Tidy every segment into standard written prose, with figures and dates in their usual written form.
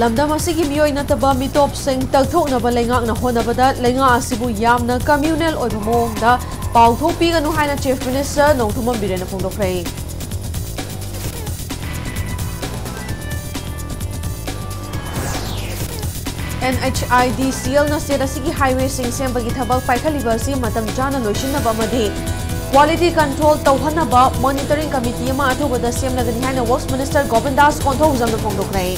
Lamdam asigi miyoy nataba mitop sing tagthoknaba leingak na honabada leingak asibu yamna communal oiba mawngda pauthok piganu haina Chief Minister NONGTHOMBAM birena phongdokhrei. NHIDCL na state asigi highway sing sembagi thabak paikhaliba asi matam chana loisinaba amadi quality control tawhanaba monitoring committee ama athubada semlagani haina Works Minister Govindas Konthawjam na phongdokhrei.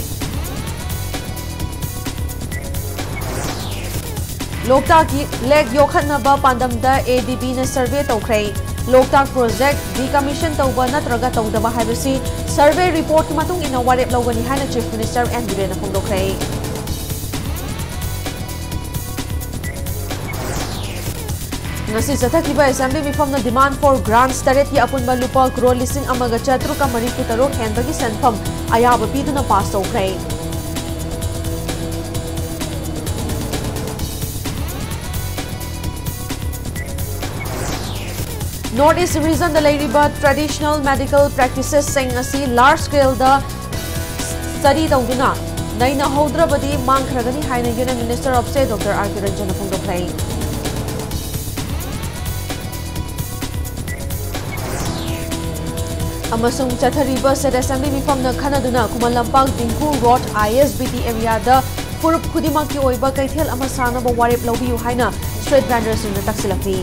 Loktak leg yokhatnaba pandamda ADB na survey tawkhrei. Loktak project decommission tawba natraga tawdaba haibasi survey report ki matung ina warep lawgani haina Chief Minister N Birena phongdokhrei. Ngasi sathakiba assembly mifamna demand for grants taret ki apunba lupa crore lising amaga chatruka marifutaro henbagi senfam ayaba piduna pass tawkhrei. Northeast Region the Lairiba traditional medical practices sing asi large scale the study tawduna naina hodrabadi mangkhragani haina Union Minister of State Dr. R. Kiranjan phongdokhrei. Amasung chathariba state assembly mifamna khanaduna Khuman Lampak Dingku Road ISBT area da furup khudimaki oiba kaithel ama sanaba warep lawbiu haina street vendors in taksilakni.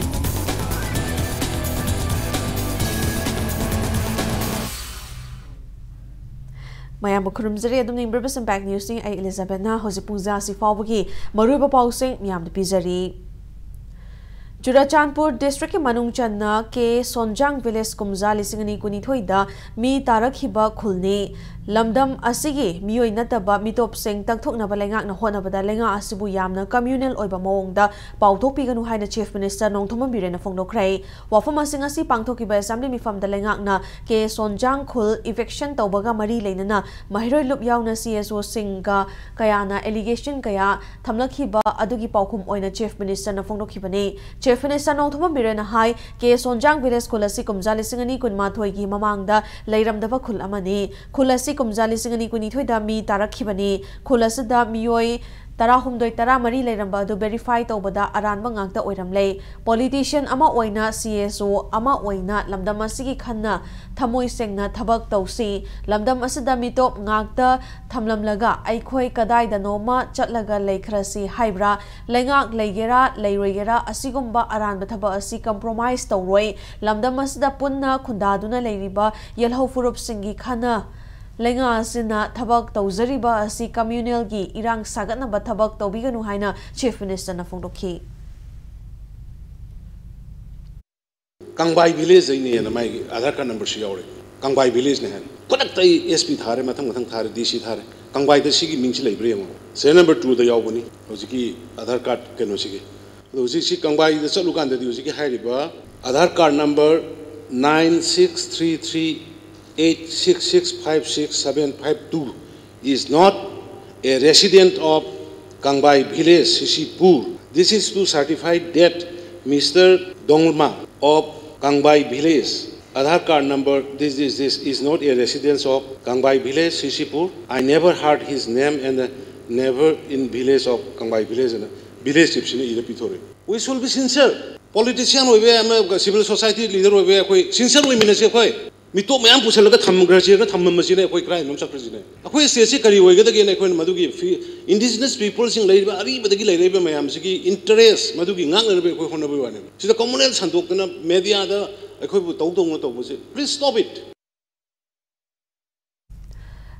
Mayam Kurumzari adum ning Burbus Back News ning ay Elizabeth na hozipungza si fawbagi maruba pausing miyam de pizari. Churachandpur district ki manung channa ke Sonjang village kumza lisingani kunithoida mi tarakhiba khulni lamdam asigi miyoi nataba mitop sing takthoknaba lengak na honabada lenga asibu yamna communal oiba mawngda pauthok piganu haina Chief Minister NONGTHOMBAM birena phongdokhrei. Wafam asing asi pangthokiba assembly mifamda lengak na ke Sonjang khul eviction tawbaga mari leinana mahiroi lup yauna CSO singa kayana allegation kaya thamlakhiba adugi paukhum oina Chief Minister na phongdokhibani. Chief Minister NONGTHOMBAM birena hai ke Sonjang village khul asi kumza lisingani kunmathoi gi mamangda leiramdaba khul amani khul asi kumza lisingani kunithoida mi tarakhibani khul asida miyoi tarahumdoi taramari leiramba adu verify tawbada aranba ngakta oiramlei. Politician ama oina CSO ama oina lamdam asigi khanna thamoi sengna thabak tawsi lamdam asida mitop ngakta thamlamlaga aikhoi kadai da noma chatlaga leikhrasi haibra lengak leigera leiroigera asigumba aranba thaba asi compromise tawroi lamdam asida punna khundaduna leiriba yelhau furup singi khana lenga asina thabak tawzariba asi communal gi irang sagatnaba thabak tawbiganu haina Chief Minister na phongdokhi. Kangbai village ne na mai Aadhaar card number shi yaure Kangbai village ne han kodak tai SP thare mathang thare DC thare Kangbai da sigi mingsi leibre yamo se number 2 da yawbani hojiki Aadhaar card keno sigi hoji si Kangbai da chalu kan da di hojiki hairiba Aadhaar card number 963386656752 is not a resident of Kangbai village Sisipur. This is to certify that Mr. Dongma of Kangbai village Aadhaar card number this is not a resident of Kangbai village Sisipur. I never heard his name and never in village of Kangbai village and village chipsini. We should be sincere. Politician civil society leader sincere we mito mayam pusalaga thamgraji ga thammamasi ne koi krai nom sakrji ne akoi sesi kari hoiga dagi ne koi madugi indigenous people sing leiba ari badagi leiba mayam sigi interest madugi ngang ne koi honabu wane sida communal sandokna media da akoi bu tawdong to buse please stop it.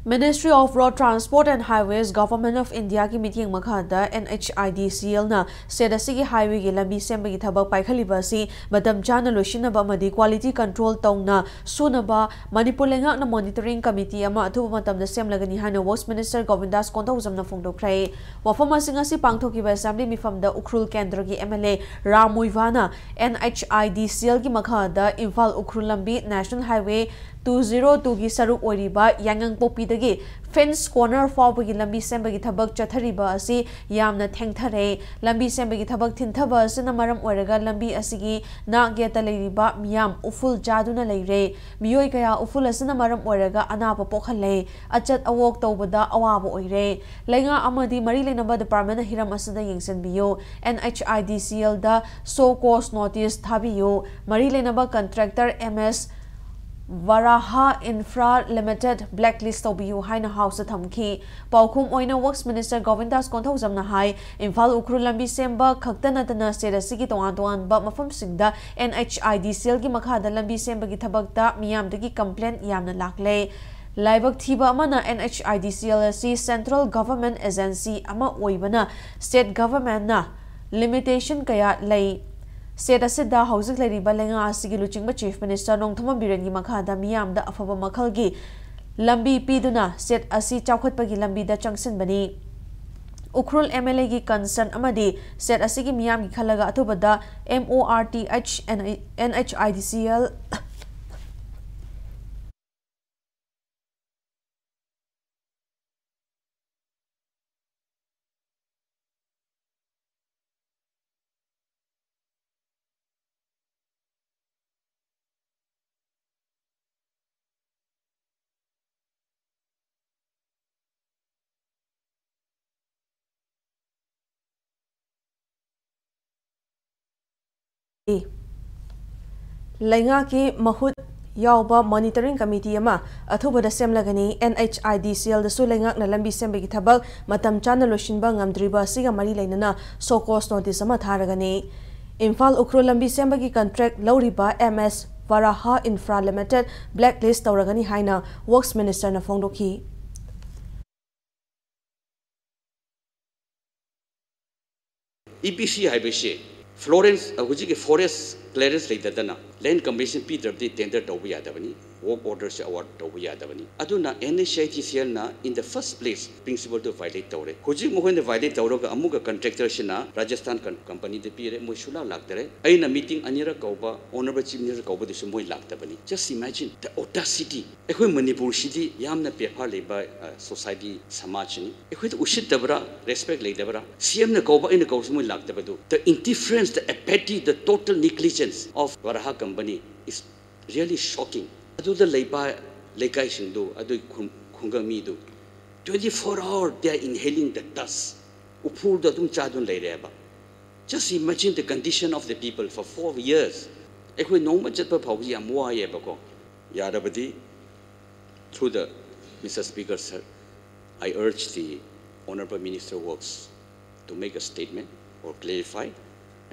Ministry of Road Transport and Highways Government of India ki meeting makhada NHIDCL na sedasigi highway gi lambi sembagi thabak paikhaliba si madam chana loisinaba amadi quality control tawna sunaba Manipur lengak na monitoring committee ama athuba matamda semlagani haina Works Minister Govindas Konthawjam na phongdokhrei. Wafam asing asi pangthokiba assembly mifamda Ukhrul Kendra gi MLA Ramuivana NHIDCL ki makhada Imphal Ukhrul lambi National Highway 202 की सरुक ओइरिबा Yangang पोपीदगी fence corner फाउबगी लंबी सेंबगी थबक चथरिबा असि यामना थेंगथरे लंबी सेंबगी थबक थिंथबा असना मरम ओइरगा लंबी असिगी नाग गेता लेरिबा मियाम उफुल जादुना लेरे मियोय कया उफुल असना मरम ओइरगा अनाप पोखले अचत अवोक तौबदा अवाब ओइरे लेंगा अमदी मरी लेनबा डिपार्टमेंट हिरम असदा यंगसनबियो NHIDCL दा सो कोस नोटिस थाबियो मरी लेनबा contractor MS Varaha Infra Limited blacklist तौबियु हाइना हाउस थमखी पाउखुम ओइना वर्क्स मिनिस्टर गोविंदास कोंथौजमना हाई इम्फाल उखरु लंबी सेंबा खक्तनतना सेरसिगी तोआन बा मफमसिंगदा NHIDCL की मखादा लंबी सेंबगी थबकता मियामदगी कंप्लेंट यामना लाखले लाइबक थीबा अमना NHIDCL असि सेंट्रल गवर्नमेंट एजेंसी अमा ओइबना स्टेट गवर्नमेंट ना लिमिटेशन कया लई सेट असिदा हौजिक लेरिबा लेंगा असिगी लुचिंगबा चीफ मिनिस्टर नोंगथोंबम बिरेनगी मखादा मियामदा अफबा मखलगी लंबी पीदुना सेट असी चाउखटपगी लंबीदा चंगसिनबनी उखरुल MLA की कंसर्न अमदी सेट असिगी मियामगी खलगा अथुबदा MORTH NHIDCL लेंगा की महुत यावबा मॉनिटरिंग कमिटी अमा अथुबदा सेमलगनी NHIDCL दसु लेंगाक न लंबी सेंबगी थबक मतम चाना लोशिनबा ngamdriba asiga mari leinana show cause notice अमा थारगनी इम्फाल उखरो लंबी सेंबगी कॉन्ट्रैक्ट लौरिबा MS Varaha Infra Limited blacklist तौरगनी हाइना वर्क्स मिनिस्टर न फोंदोखी EPC हाइबेशे Florence हुजी के फॉरेस्ट क्लियरेंस लेदना लैंड कमीशन पीदरदी टेंडर तौबा यादबनी वर्क ऑर्डर से अवार्ड तौबा यादबनी अदुना NHIDCL ना in the first place principle to violate तौरे हुजी मोहन वायलेट तौरगा अमुगा कॉन्ट्रैक्टर सिना राजस्थान कंपनी दे पीरे मोय सुला लागतरे अइना मीटिंग अनिरा कौबा ऑनरेबल चीफ मिनिस्टर कौबा दिसु मोय लागतबनी जस्ट इमेजिन द ऑडासिटी एखोय मणिपुर सिटी यामना पेफा लेबा सोसाइटी समाजनी एखोय तो उशित दबरा रेस्पेक्ट लेदबरा CM ना कौबा इन कौस मोय लागतबदु the indifference the apathy the total negligence of Varaha company is really shocking aduda leiba lekai singdu adu khungami du 24 hours they are inhaling the dust upur da tum chadun leireba just imagine the condition of the people for 4 years ekoi noma chatpa phawji amwa yeba ko yarabadi through the Mr. Speaker sir I urge the honorable minister works to make a statement or clarify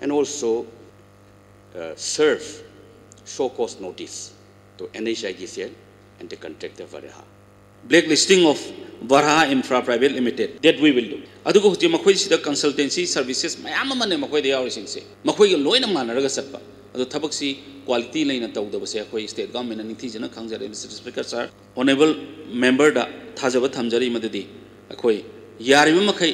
and also serve show cause notice to NHIDCL and the contractor Varaha. Blacklisting of Varaha Infra Private Limited that we will do. Adugo huti makhoi sida consultancy services mayam amane makhoi de yawri singse makhoi ge loina manaraga satpa adu thabak si quality laina tawdaba se akhoi state government ni thijana khangjare Mr. Speaker sir honorable member da thajaba thamjari madadi akhoi yarima makhai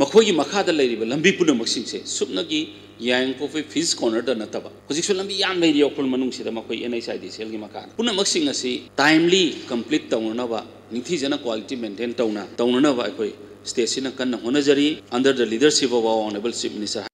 makhoi gi makha da leiriba lambi puna maksing se supnagi yang pofi fees corner da nataba hojik sulambi yam leiri okul manung sida makhoi NHIDCL gi makha puna maksing asi timely complete tawna ba ningthi jana quality maintain tawna ba akhoi state sina kanna honajari under the leadership of our honorable chief minister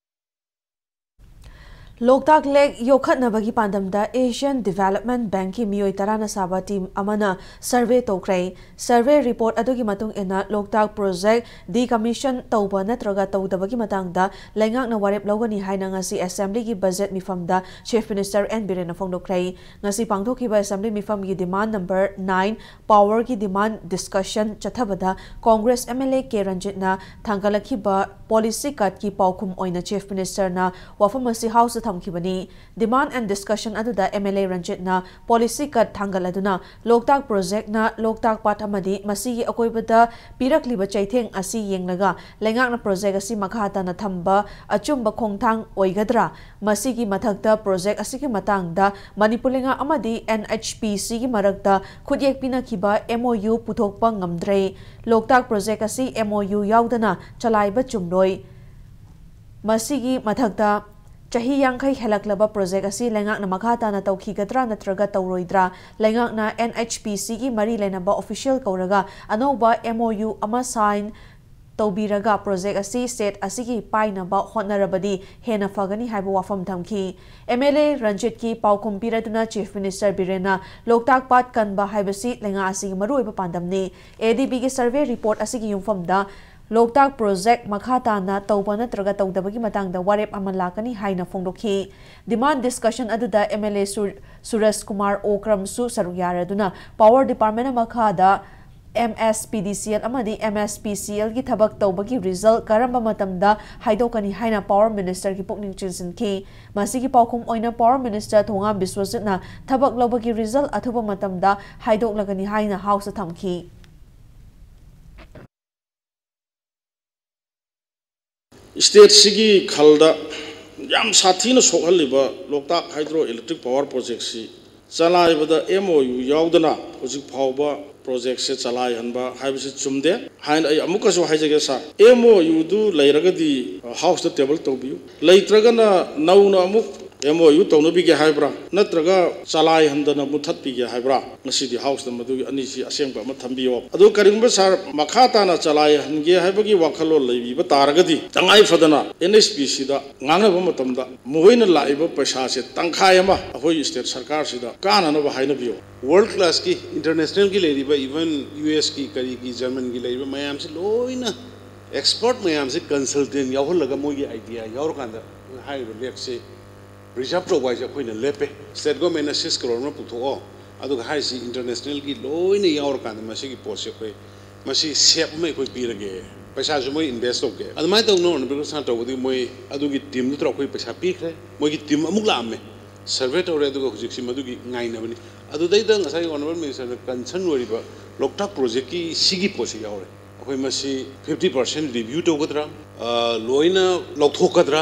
Loktak lake योखतनबगी पांदमदा Asian development bank की मियोय तराना साबा team अमना survey तोख्रे survey report अदुगी मतुंग एना लोकताक प्रोजेक्ट डिकमीशन तौबा नत्रगा तौदबगी मतंगदा लेंगाकना वारेप लौगनी हाइना ngasi असेंबली की बजट मिफमदा चीफ मिनिस्टर एन बिरेन फोंदोख्रे ngasi पांगथोखिबा असेंबली मिफम की डिमांड नंबर 9 पावर की डिमांड डिस्कशन चथबदा Congress MLA K रंजितना थांगलखिबा policy cut की पाउखुम ओइना चीफ मिनिस्टर ना वफम मसी हाउस थमखिबनी डिमांड एंड डिस्कशन अदुदा MLA रंजितना पॉलिसी कट थांगलदुना लोकताक प्रोजेक्ट ना लोकताक पाट अमदी मसीगी अकोइबदा पिरकलिबा चैथेंग असी येंगलगा लेंगाकना प्रोजेक्ट असी मखाताना थंबा अचुंबा खोंगथांग ओइगदरा मसीगी मथक्ता प्रोजेक्ट असीगी मतांगदा मणिपुर अमदी NHPC की मरकता खुदयेक पिनखिबा MOU पुथोकपा ngamdre लोकताक प्रोजेक्ट असी MOU यावदना चलाइबा चुमलोय मसीगी मथक्ता Chahi Yankai Helaklaba project asi lengakna makhatana tawkhigatra natraga tawroidra lengakna NHPC gi mari lenaba official kauraga anoba MOU ama sign Tobiraga project asi set asigi painaba hotnarabadi hena fagani haiba wafam thamki MLA Ranjit ki paukum piraduna Chief Minister Birena Loktak Pat kanba haibasi lenga asigi maruiba pandamni ADB gi survey report asigi yumfamda Loktak project makhatana tawba natraga tawdabagi matangda warep amalakani haina fongdokhi demand discussion aduda MLA Suresh Kumar Okram su saruyaraduna power department makhada MSPDCL amadi MSPCL ki thabak tawbagi result karamba matamda haidokani haina power minister ki pukning chinsinki masigi paukum oina power minister thonga biswasitna thabak lobagi result athuba matamda haidoklagani haina house thamki State sigi khalda yam sathina sokhaliba Loktak hydroelectric power project si chalaibada MOU yaudana hojik phawba project se chalai hanba haibisi chumde hain ai amuka so haijage sa MOU du lairagadi house the table tobiu laitragana nauna amuk MOU tawnabi ge haibra natraga chalai handana muthat pi ge haibra ngasidi house da madu ani si asengba ma thambiyo adu karingba sar makhata na chalai hange haibagi wakhalo leibi ba taragadi tangai fadana NSPC da nganga ba matamda moina laiba paisa se tangkhai ama ahoi state sarkar sida kana na ba haina biyo world class ki international ki leriba even US ki kari ki German ki leriba mayam se loina expert mayam se consultant yahol laga mogi idea yaur kanda hairo lek se reserve provide akoina lepe state government assist crore ma putho adu hai si international ki loina yaur kanda masi ki pose koi masi sep mai koi pirage paisa ju moi invest oge adu mai tong no no sa to di moi adu ki team nu tro koi paisa pikre moi ki team amuk la ame survey tore adu ko hujik si madu ki ngai na bani adu dai da ngasai honorable minister concern wariba Loktak project ki sigi posi yaure akoi masi 50% review togadra loina lokthokadra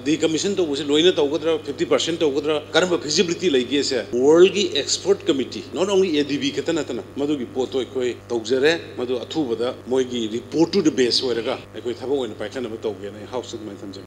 decommission to bose loina togadra 50% togadra karamba feasibility laigi se world ki expert committee not only ADB katana tana madu ki poto koi tawjare madu athubada moi ki report to the base hoiraga akoi thabo oina paithana ba tawge na house to mai thamje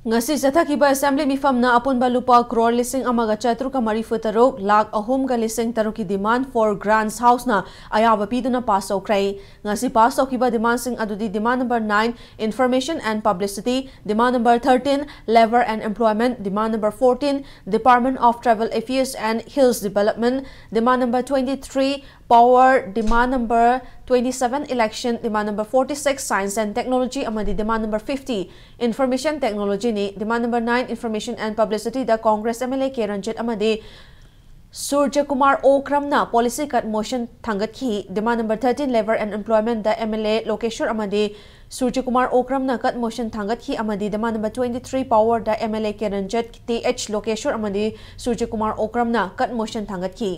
Ngasi Zathakiba Assembly Mifamna Apunba Lupa crore lising amaga chatruka marifutarok lakh ahum ga lising taruki demand for grants house na ayaba piduna pass okrai ngasi pass okiba demand sing adudi demand number 9 information and publicity demand number 13 labor and employment demand number 14 Department of Travel Affairs and Hills Development demand number 23 power demand number 27 election demand number 46 science and technology amadi demand number 50 information technology ni demand number 9 information and publicity the Congress MLA K Ranjit amadi Surya Kumar Okramna policy cut motion thangat ki demand number 13 labor and employment the MLA Lokeshwar amadi Surya Kumar Okramna cut motion thangat ki amadi demand number 23 power the MLA K Ranjit TH Lokeshwar amadi Surya Kumar Okramna cut motion thangat ki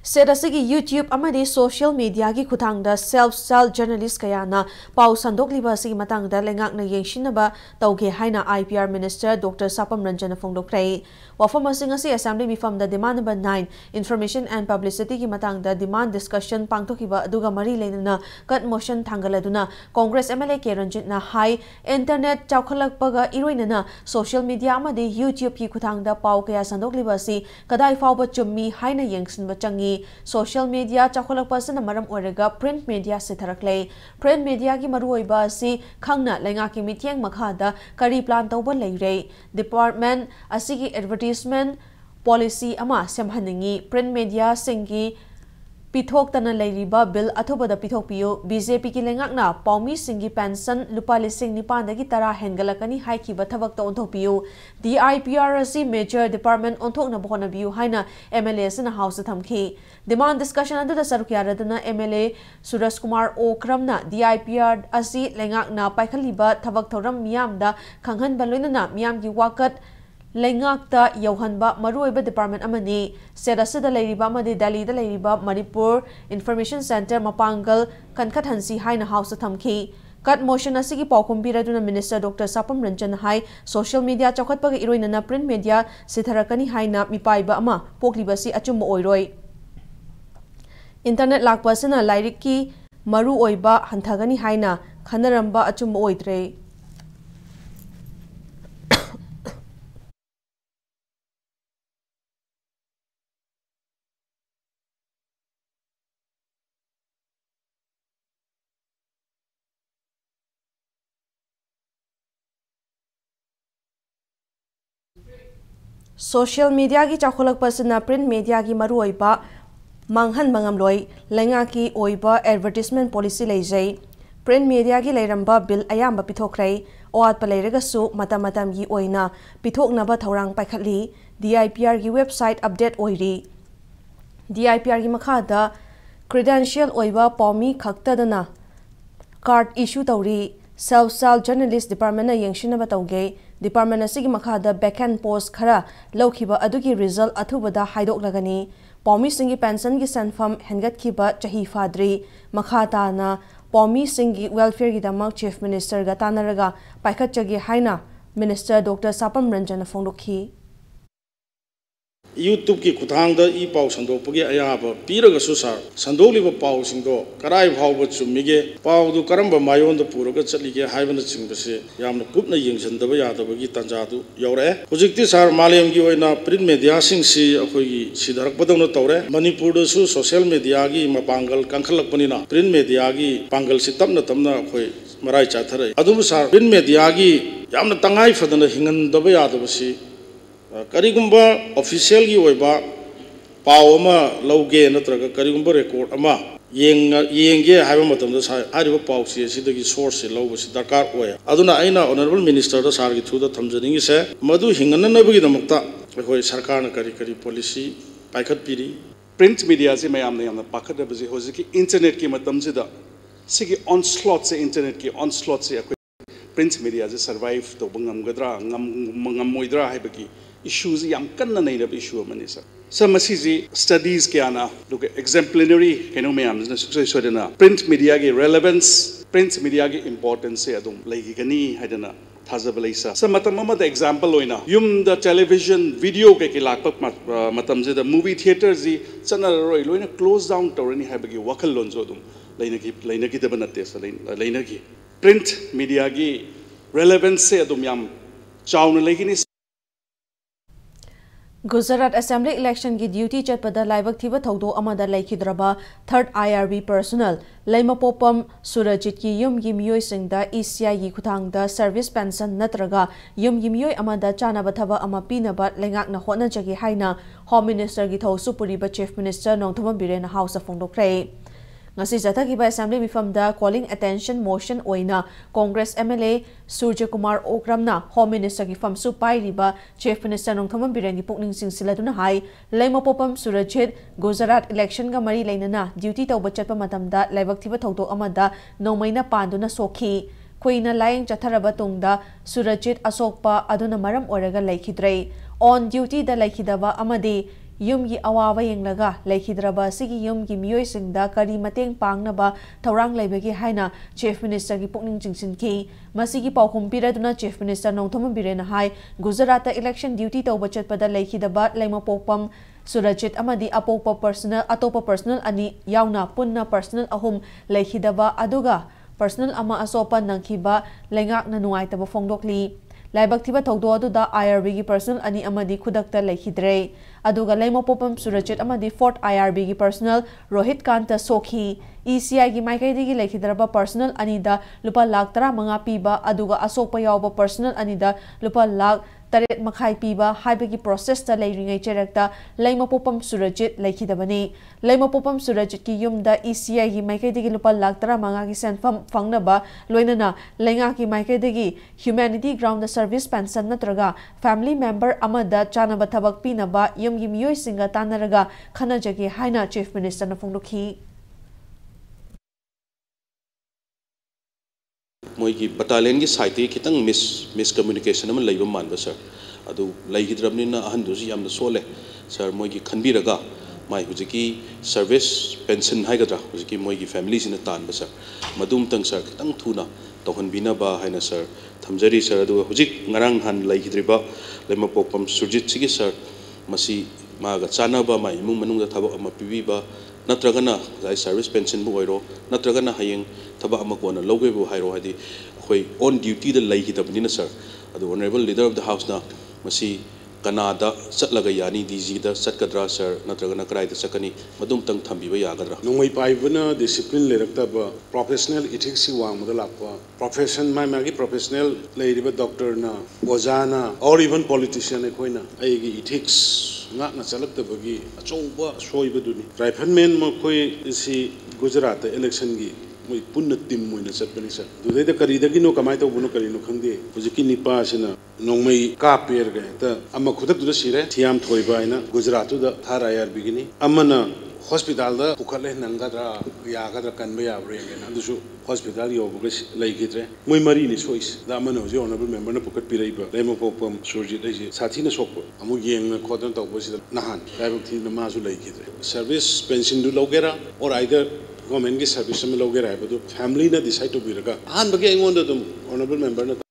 Sedasigi YouTube amadi social media ki khutangda self-styled journalist kayana pau sandokliba sigi matangda lengakna yengshinaba tauge haina IPR Minister Dr. Sapam Ranjana Phongdokrai wafam asing assembly mifamda demand number 9 information and publicity ki matangda demand discussion pangtokiba aduga mari leinana cut motion thangaladuna Congress MLA K Ranjit na high internet chawkhalakpaga iroinana social media amadi YouTube ki khutangda pau kaya sandokliba si kadai fawba chummi haina yengsinba changi social media chakholakpa sana maram oraga print media se tharaklei print media ki maruoiba si khangna lenga ki mithiang makhada kari plan tawba leirei department asigi advertisement policy ama semhaningi print media singi Pithok tana leiriba bill athobada pithok piyo BJP ki lengakna paumi singi pension lupa lising nipan dagi tara hengalakani haiki bathavak ta onthok piyo DIPRC major department onthok na bhona biyo haina MLA sina house thamki demand discussion adu da sarukya radana MLA Suresh Kumar Okramna DIPR asi lengakna paikhaliba thavak thoram miyam da khanghan baloina miyam ki wakat Lengakta Yohanba Maruiba Department Amani Sedasida Lariba Madi Delhi the Lariba Manipur Information Center Mapangal Kankat Hansi Haina House Thamki Cut motion asigi paukumbira duna Minister Dr. Sapam Ranjan Hai social media chokhatpaga iroinana print media sitharakani haina mipaiba ama poklibasi achumba oiroi internet लाक्पसना लाइरिक की मरु ओइबा हंथगनी हाइना खनरंबा अचुम ओइद्रे social media की चाखोलकपसना print media की मरु ओइबा मांगहन मंगमलोई लेंगा की ओइबा advertisement policy लेजै print media की लेरंबा बिल अयाम पिथोखरै ओआतप लेरगसु मतम मतम की ओइना पिथोकनबा थौरांग पाइखटली DIPR की वेबसाइट अपडेट ओइरी DIPR की मखादा क्रेडेंशियल ओइबा पॉमी खक्तदना कार्ड इशू तौरी सेल्फ जर्नलिस्ट डिपार्टमेंट यंगशिनबा तौगे डिपार्टमेंट असिगी मखादा बैकएंड पोस्ट खरा लौखिबा अदुगी रिजल्ट अथुबदा हाइदोकलगनी पौमी सिंगी पेंशन की सनफम हेंगतखिबा चही फाद्री मखाताना पौमी सिंगी वेलफेयर की दमक चीफ मिनिस्टर गा तानरगा पाइखटचगे हाइना minister doctor Sapam Ranjan फोंदोखी YouTube की खुथांग द ई पाव संदोपगे अयाब पीरगसु सर संदोलिब पाव सिंदो कराय भाव चुम्मीगे पाव दु करंब मायोन द पुरग चलीगे हाइबन चिंगबसे यामन कुपना यंगसंदब यादबगी तंजादु यौरे हुजिक्ति सर मालेम की ओइना प्रिंट मीडिया सिंग सी अखोगी सिधरक बदौन तौरे मणिपुर दसु सोशल मीडिया की मपांगल कंखलकपनिना प्रिंट मीडिया की पांगल से तमना तमना अखोई मराय चाथरे अदुम सर प्रिंट मीडिया की यामन तंगाई फदन हिंगनदब यादबसी करीगुंबा ऑफिशियल की ओइबा पाव अमा लौगे नत्रगा करीगुंबा रिकॉर्ड अमा येंगे हाइबा मतमदा हारिबा पाव से सिदगी सोर्स से लौब से दरकार ओय अदुना आइना ऑनरेबल मिनिस्टर दा सार की थ्रू दा थमजनिंग से मधु हिंगननबगी दमक्ता अखोय सरकार न करी करी पॉलिसी पाइखत पीरी प्रिंट मीडिया से मैं यामना यामना पाखदबजे होजिकी इंटरनेट की मतमजिदा सिगी ऑनस्लॉट से इंटरनेट की ऑनस्लॉट से अखोय प्रिंट मीडिया से सर्वाइव तो बंगमगद्रा ngam हाइबगी issues yam kanna nei da issue amani sir masiji studies ke ana look exemplary keno me am na so dena print media ge relevance print media ge importance se adum legi gani haidana thazaba leisa sa matam ma da example oina yum the television video ke lakpak matam je da movie theater ji chana roi loina close down torani habagi wakal lonjo adum leina ki da banate sa leina ki print media ge relevance se adum yam chauna legi ni Gujarat assembly election की duty चटपदा लाइबक थीब थौदो अमदा लेखिद्रबा third IRB personnel लेमपोपम सुरजित की युम की मियोय सिंगदा ECI की खुथांगदा सर्विस पेंशन नत्रगा युम की मियोय अमदा चानब थबा अमा पीनबा लेंगाकना होटनजगे हाइना होम मिनिस्टर की थौसु पुरीबा chief minister Nongthombam Biren house फोंदोक्रे ngasi jathakhiba assembly mifamda calling attention motion oina congress MLA Surya Kumar Okramna home minister ki famsu pairiba chief minister Nongthamam Biren ki pukning singsiladuna hai leimopopam Surajit Gujarat election ga mari leinana duty tawba chatpa matamda laibak thiba thawdok amada nomaina panduna sokhi khoina laing chatharaba tungda Surajit asokpa aduna maram oraga laikhidrei on duty da laikhidaba amadi yum gi awawa yenglaga laikhidraba sigi yum gi miyoi singda kari mateng pangnaba thorang laibagi haina chief minister gi pukning jingsinki masigi paukhum piraduna chief minister Nongthomam Birena hai Gujarat election duty tawba chatpada laikhidaba laimapokpam Surajit amadi apopa personal ani yauna punna personal ahum laikhidaba aduga personal ama asopa nangkhiba lengak na nuaitaba fongdokli laibak thiba thawdo aduda IRB gi personal ani amadi khudakta laikhidre aduga leimopopam Surajit amadi fourth IRB gi personal Rohit Kanta Sokhi ECI gi maikaidi gi laikhidraba personal anida lupa lakh 15 piba aduga asokpa yawba personal anida lupa lakh 8 makhai piba haibagi process ta leiringai cherakta leimopopam Surajit laikhidabani leimopopam Surajit ki yumda ECI gi maikaidi gi lupa lakh 15 gi senfam fangnaba loinana lenga ki maikaidi gi humanity ground service pension natraga family member amada chanaba thabak pinaba yumgi miyoi singa tanaraga khanajagi haina chief minister na phongdokhi मोई battalion की side खितंग miscommunication अमन lab मानब sir अदु लैगिद्रबनिना अहनदुसि यामना सोले sir मोई खनबिरगा माई हुजिकी service pension हाइगद्रा हुजिकी मोई family सिना तानब sir मदुमतंग sir खितंग थुना तौहनबिनबा हाइना sir थमजरी sir अदु हुजिक ngarang han लैगिद्रिबा लेमपोपम Surjit सिगी sir मसी मागा चानबा माई इमुंग मनुंगदा थबक अमा पिबिबा नत्रगना सर्विस पेंशन बु ओइरो नत्रगना हयेंग थबा अमा कोना लौगे बु हाइरो हादि अखोई ऑन ड्यूटी द लैहिदबनिना सर अदु honourable leader of the house ना मसी कनादा चटलगा यानी डीजी दा चटकद्रा सर नत्रगना कराइदा चकनी मदुम तंग थंबिबा यागद्रा नोंगै पाइबना डिसिप्लिन लेरक्तबा प्रोफेशनल इथिक्स वांगदा लापा प्रोफेशन मागी प्रोफेशनल लेरिबा डॉक्टर ना ओजाना और इवन पॉलिटिशियन एखोइना आइगी ethics ngakna chalaktabagi achouba soibaduni rifleman mokoi isi gujarat election gi moi punna team moina chatbani sir dudai da kari dagi no kamai to buno kari no khangde hujiki nipa sina nongmai ka per ga ta amma khudak du sire thiam thoiba ina gujarat da thara yar bigini amana hospital da pukhale nangadra yagadra kanba yabre ngena dusu hospital yobuga laigidre moi mari ni choice da amana hoje honorable member na pukhat piraiba lemo popam surjit ai sathi na sokpo amu yeng na khodan tawbo sida nahan daibak thi na ma su laigidre service pension du logera or either government ki service me logera hai badu family na decide to biraga han bage engon da dum honorable member na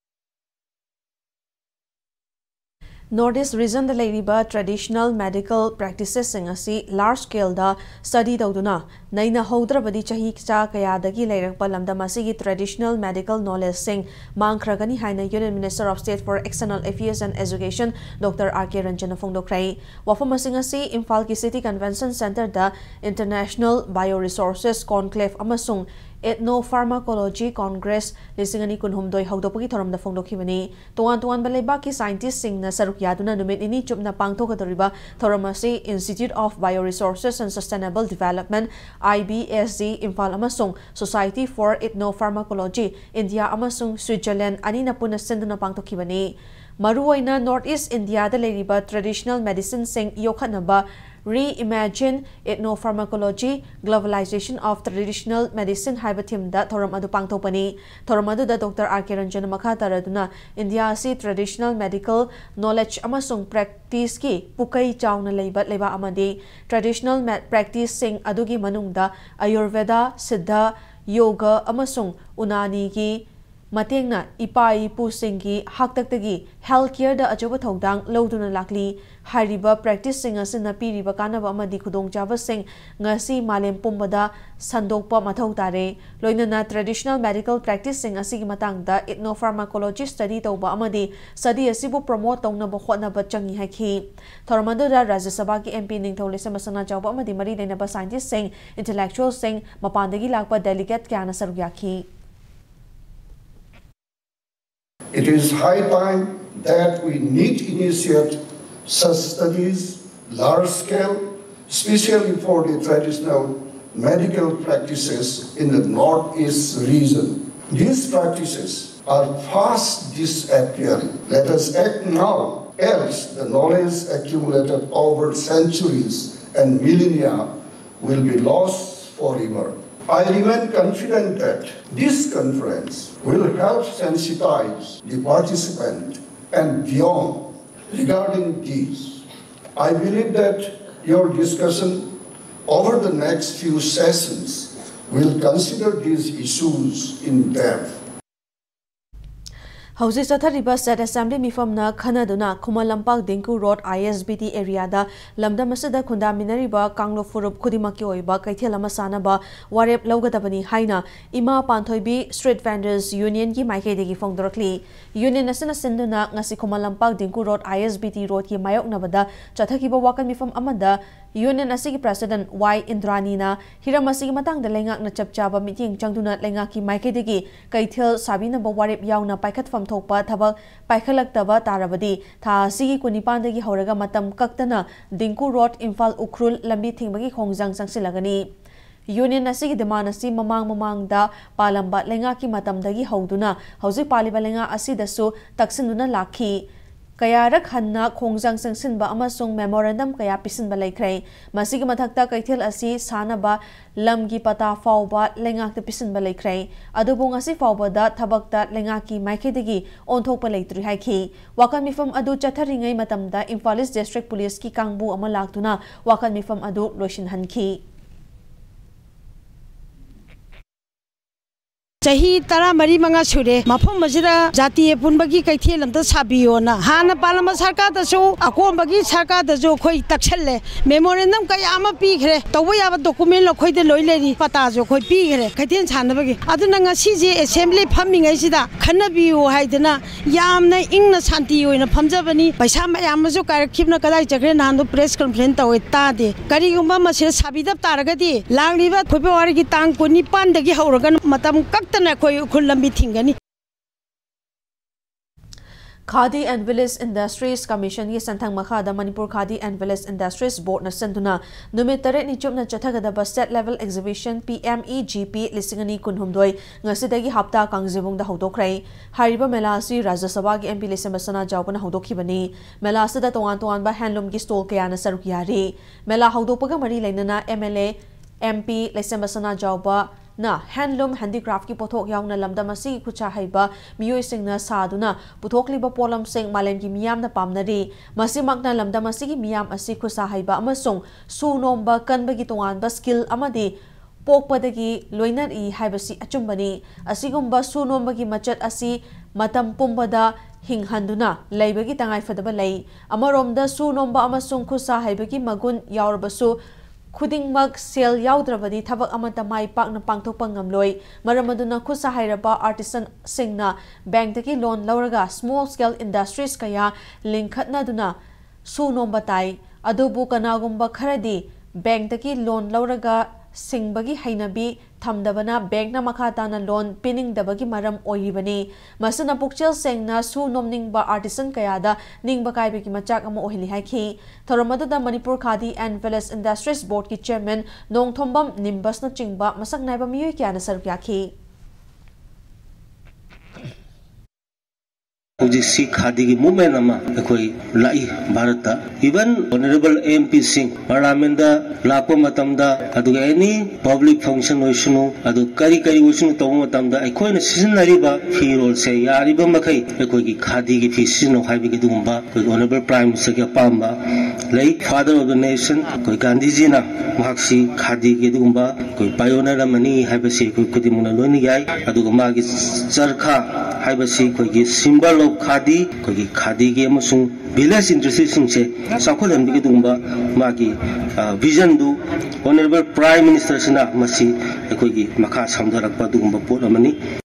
Northeast region the Lariba traditional medical practices sing asi large scale da study dauduna naina hodrabadi chahi cha kaya dagi lairakpa lamdam asigi traditional medical knowledge sing mangkragani haina Union Minister of State for External Affairs and Education Dr. R.K. Ranjan phongdokrai wafam asing asi Imphal ki City Convention Center da International Bioresources Conclave amasung Ethnopharmacology Congress lisingani kunhumdoi hawdopagi thoramda phongdokhibani tuan balaiba ki scientists singna saruk yaduna numit ini chupna pangthokadoriba thoramasi Institute of Bioresources and Sustainable Development IBSD Imphal amasung Society for Ethnopharmacology India amasung Switzerland anina puna sinduna pangthokhibani maruoina Northeast India da leriba traditional medicine sing yokhanaba Reimagine Ethnopharmacology, Globalization of Traditional Medicine haiba thim da thoram adu pangthopani thoram adu da Dr. R.K. Ranjan makha taraduna India si traditional medical knowledge amasung practice ki pukai chauna leiba amadi traditional practice sing adugi manungda Ayurveda, Siddha, Yoga amasung Unani ki matengna ipai pusingi haktaktagi healthcare da ajoba thodang loduna lakli hariba practice sing asina piriba kanaba amadi khudong java sing ngasi malem pumbada sandokpa mathau tare loinana traditional medical practice sing asigi matangda ethnopharmacology study tawba amadi study asibu promote tawna ba khotna ba changi haki thormando da Rajya Sabha ki MP ningthole samasana jawba amadi mari leina ba scientist sing intellectual sing mapandagi lakpa delegate kyana sarugyaki. It is high time that we need to initiate such studies, large scale, especially for the traditional medical practices in the Northeast region. These practices are fast disappearing. Let us act now, else the knowledge accumulated over centuries and millennia will be lost forever. I remain confident that this conference will help sensitize the participant and beyond regarding these. I believe that your discussion over the next few sessions will consider these issues in depth. Hausi Sathariba State Assembly mifamna khanaduna Khumalampak Dinku Road ISBT area da lamdamasada khunda minariba Kanglo Furup khudimaki oiba kaithela masanaba warep laugadabani haina ima panthoibi Street Vendors Union ki maikhaidegi phongdorakli Union asana sinduna ngasi Khumalampak Dinku Road ISBT Road ki mayoknabada chathakiba wakan mifam amada Union asigi President Y Indrani na hiram asigi matangda lengak na chapchaba meeting changduna lengak ki maikhaidegi kaithel sabina ba warep yauna paikhatfam thokpa thabak paikhalak-taba tarabadi tha asigi kunipandagi horaga matam kaktana Dinku Road Imphal Ukhrul lambi thingbagi khongjang sangsilagani Union asigi demand asi mamang da palamba lenga ki matamdagi hauduna hauji paliba lenga asidasu taksinduna lakhi kayarak hanna khongjang sangsinba amasung memorandum kaya pisinba laikrai masigi mathakta kaithel asi sanaba lamgi pata fauba lengak te pisinba laikrai adubu ngasi fauba da thabakta lengaki maikhedegi onthokpa leitri haiki wakan mifam adu chatharingai matamda Imphal East District Police ki kangbu ama laktuna wakan mifam adu loishin hanki Chahi tara mari manga shure mafam majira jati punbagi kaithel lamta sabiona hana palama sarkar da so akombagi sarkar da jo khoi takchelle memorandum kayama pi khre tawai aba document lo khoi de loi leri pata jo khoi pi khre kaithen chanabagi aduna nga siji assembly phammingai sida khanabi o haidana yamna ingna shanti oina phamjabani paisa mayam jo karakhibna kadai chakre nandu press conference tawai ta de kari gumba masir sabidap taragadi langriba February gi tang 19 dagi hauragan matam Khadi and Village Industries Commission ye santang makhada Manipur Khadi and Village Industries Board na sanduna numit 8 ni chupna chathagadaba state level exhibition PMEGP lisingani kunhumdoi ngasidagi hapta kangjibung da hodokrai hariba mela si Rajya Sabha gi MP Lesemasana jawbana hodokhibani mela sada tongan ba handloom gi stall kayana sarukyari mela hodopaga mari lainana MLA MP Lesemasana jawba na handloom handicraft ki pothok yauna lamda masi khucha haiba miyoi singna saduna puthokliba polam sing malem ki miyam na pamnari masimakna lamda masi ki miyam asi khusa haiba amasung sunomba kanba gi tongan ba skill amadi pokpadagi loinar I haibasi achumbani asigumba sunomba gi machat asi matam pumbada hinghanduna leibagi tangai fadaba lei amaromda sunomba amasung khusa haibagi magun yaurbasu Khudingmak sale yaudrabadi thabak amata mai pakna pangthokpa ngamloi maramaduna khusa hairaba artisan singna bank daki loan lauraga small scale industries kaya linkhatna duna sunom batai adubu kanagumba kharadi bank daki loan lauraga singbagi hainabi thamdabana bank na makhatana loan pinning dabagi maram oiribani masana pukchel sengna su nomningba artisan kayada ningba kaibegi machak ama ohili haiki thoramada Manipur Khadi and Village Industries Board ki chairman NONGTHOMBAM nimbas na chingba masak naiba miyoi kya na sarukyaki Ujisi khadi ki movement ama ekoi lai Bharata even honorable MP Singh parliament da lakpa matamda adu any public function oisunu adu kari oisunu to matamda ekoi na seasonary ba fi role se yari ba makai ekoi ki khadi ki fi sino haibi ki dumba honorable prime minister ki pamba lai father of the nation koi Gandhi ji na mahaksi khadi ki dumba koi pioneer mani haibasi koi kudimuna loni gai adu ma ki charkha haibasi koi ki symbol of Khadi, kogi Khadi ke amasung village industries se sakholan bi dumba magi vision du honorable prime minister sina masi kogi makha samdarakpa dumba pot amani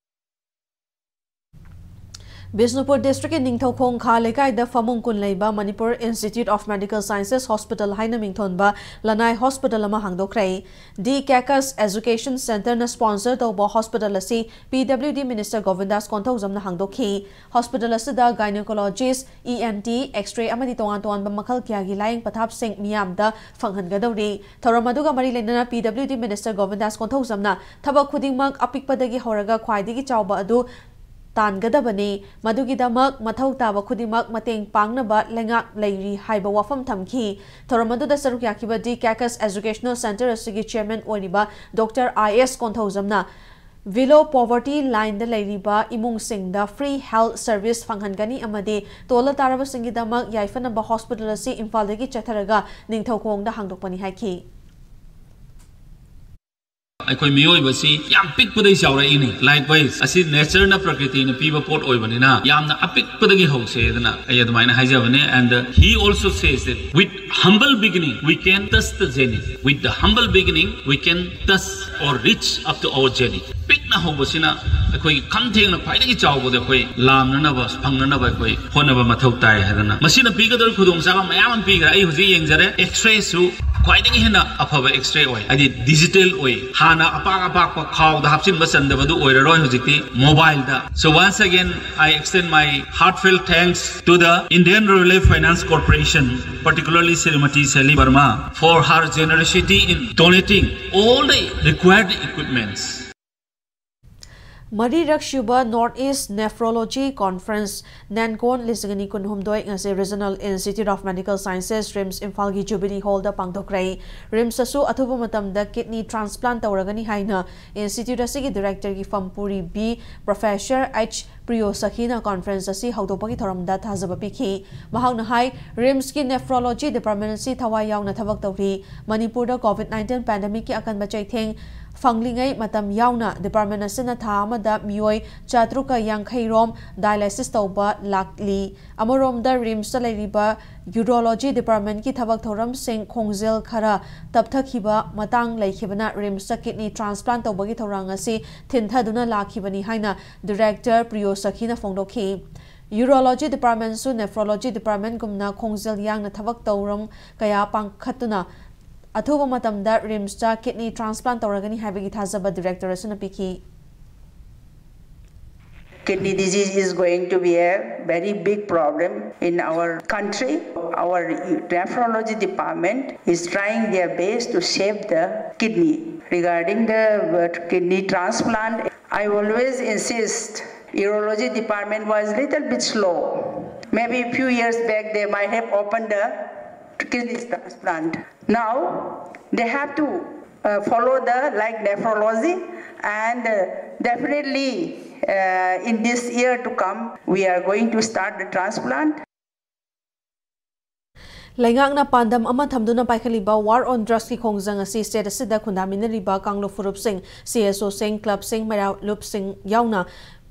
Bisnupur District in Ningthokong Khalekai da Famung Kun Leiba Manipur Institute of Medical Sciences Hospital Haina Mingthonba Lanai Hospital ama hangdokrai D Kakas Education Center na sponsor tawba hospital asi PWD Minister Govindas Konthozam na hangdokhi hospital asida gynecologist ENT X-ray amadi tongan ba makhal kya gi laing pathap sing miyam da phanghangadawri thoramaduga mari lenana PWD Minister Govindas Konthozam na thabak khudingmak apikpadagi horaga khwaidigi chawba adu Tangadabani, Madugidamak, Matau Taba Kudimak, Mateng Pangnaba, Lengak, Lairi, Haiba Wafam Tamki, Toramadu da Sarukiakiba D Kakas Educational Center Asigi Chairman Oriba, Dr. I.S. Konthozamna, Below poverty line the Lairiba, Imung Singh, the free health service Fanghangani Amade, Tola Taraba Singidamak, Yaifanaba Hospital Asi, Infaldagi Chataraga, Ningthokong the Hangdokpani Haki. ꯑꯩꯈꯣꯏ ꯃꯤꯑꯣꯏꯕꯁꯤ ꯌꯥꯝ ꯄꯤꯛꯄꯗꯒꯤ ꯆꯥꯎꯔꯛꯏꯅꯤ ꯂꯥꯏꯛꯋꯥꯏꯁ ꯑꯁꯤ ꯅꯦꯆꯔꯅ ꯄ꯭ꯔꯀ꯭ꯔꯤꯇꯤꯅ ꯄꯤꯕ ꯄꯣꯠ ꯑꯣꯏꯕꯅꯤꯅ ꯌꯥꯝꯅ ꯑꯄꯤꯛꯄꯗꯒꯤ ꯍꯧꯁꯦꯗꯅ ꯑꯩ ꯑꯗꯨꯃꯥꯏꯅ ꯍꯥꯏꯖꯕꯅꯦ and he also says that with humble beginning we can touch the zenith with the humble beginning we can touch or reach up to our zenith ꯄꯤꯛꯅ ꯍꯧꯕꯁꯤꯅ ꯑꯩꯈꯣꯏꯒꯤ ꯈꯝꯊꯦꯡꯅ ꯈ꯭ꯋꯥꯏꯗꯒꯤ ꯆꯥꯎꯕꯗ ꯑꯩꯈꯣꯏ ꯂꯥꯝꯅꯅꯕ ꯐꯪꯅꯅꯕ ꯑꯩꯈꯣꯏ ꯍꯣꯠꯅꯕ ꯃꯊꯧ ꯇꯥꯏ ꯍꯥꯏꯗꯅ ꯃꯁꯤꯅ ꯄꯤꯒꯗꯧꯔꯤꯕ ꯈꯨꯗꯣꯡꯆꯥꯕ ꯃꯌꯥꯝ ꯑꯃ ꯄꯤꯈ꯭ꯔꯦ ꯑꯩ ꯍꯧꯖꯤꯛ ꯌꯦꯡꯖꯔꯦ ꯑꯦꯛꯁ-ꯔꯦꯁꯨ ꯈ꯭ꯋꯥꯏꯗꯒꯤ ꯍꯦꯟꯅ ꯑꯐꯕ ꯑꯦꯛꯁ-ꯔꯦ ꯑꯣꯏ ꯍꯥꯏꯗꯤ ꯗꯤꯖꯤꯇꯦꯜ ꯑꯣꯏ ꯍꯥꯟꯅ ꯑꯄꯥꯛꯄ khawda hapchin basandabadu oiraroi hojikti mobile da so once again I extend my heartfelt thanks to the Indian Railway Finance Corporation particularly Srimati Sally Verma for her generosity in donating all the required equipments. Mari Rakshuba Northeast Nephrology Conference Nankon Lisagani Kunhumdoi as a Regional Institute of Medical Sciences RIMS Infalgi Jubilee Hall da Pangtokrai RIMS asu athuba matam da kidney transplant tawragani haina Institute asigi Director gi Fampuri B Professor H Priyo Sakhina Conference asi haudopagi thoramda thazaba pikhi mahakna hai RIMS ki Nephrology Department si thawai yauna thabak tawri Manipur da COVID-19 pandemic ki akan bachai theng Fanglingai matam yauna department asina tha amada mioi chatruka yankhairom dialysis tauba lakli amorom da rims ta leiriba urology department ki thabak thoram sing khongzel khara tapthakhiba matang leikhibana rims ta kidney transplant tawbagi thorang asi thinthaduna lakhibani haina director Priyo Sakhina phongdokhi urology department su nephrology department gumna khongzel yang na thabak tawram kaya pangkhatuna athuba matamda rims ta kidney transplant tawragani habigi thazaba director asuna piki Kidney disease is going to be a very big problem in our country. Our nephrology department is trying their best to save the kidney. Regarding the kidney transplant, I always insist, urology department was a little bit slow. Maybe a few years back they might have opened a kidney transplant. Now they have to follow the like nephrology, and definitely in this year to come, we are going to start the transplant. Laingakna pandam ama thamduna paikhaliba war on drugs ki khongjang asi state asida khundamina riba kanglo furup sing CSO sing club sing mara lup sing yauna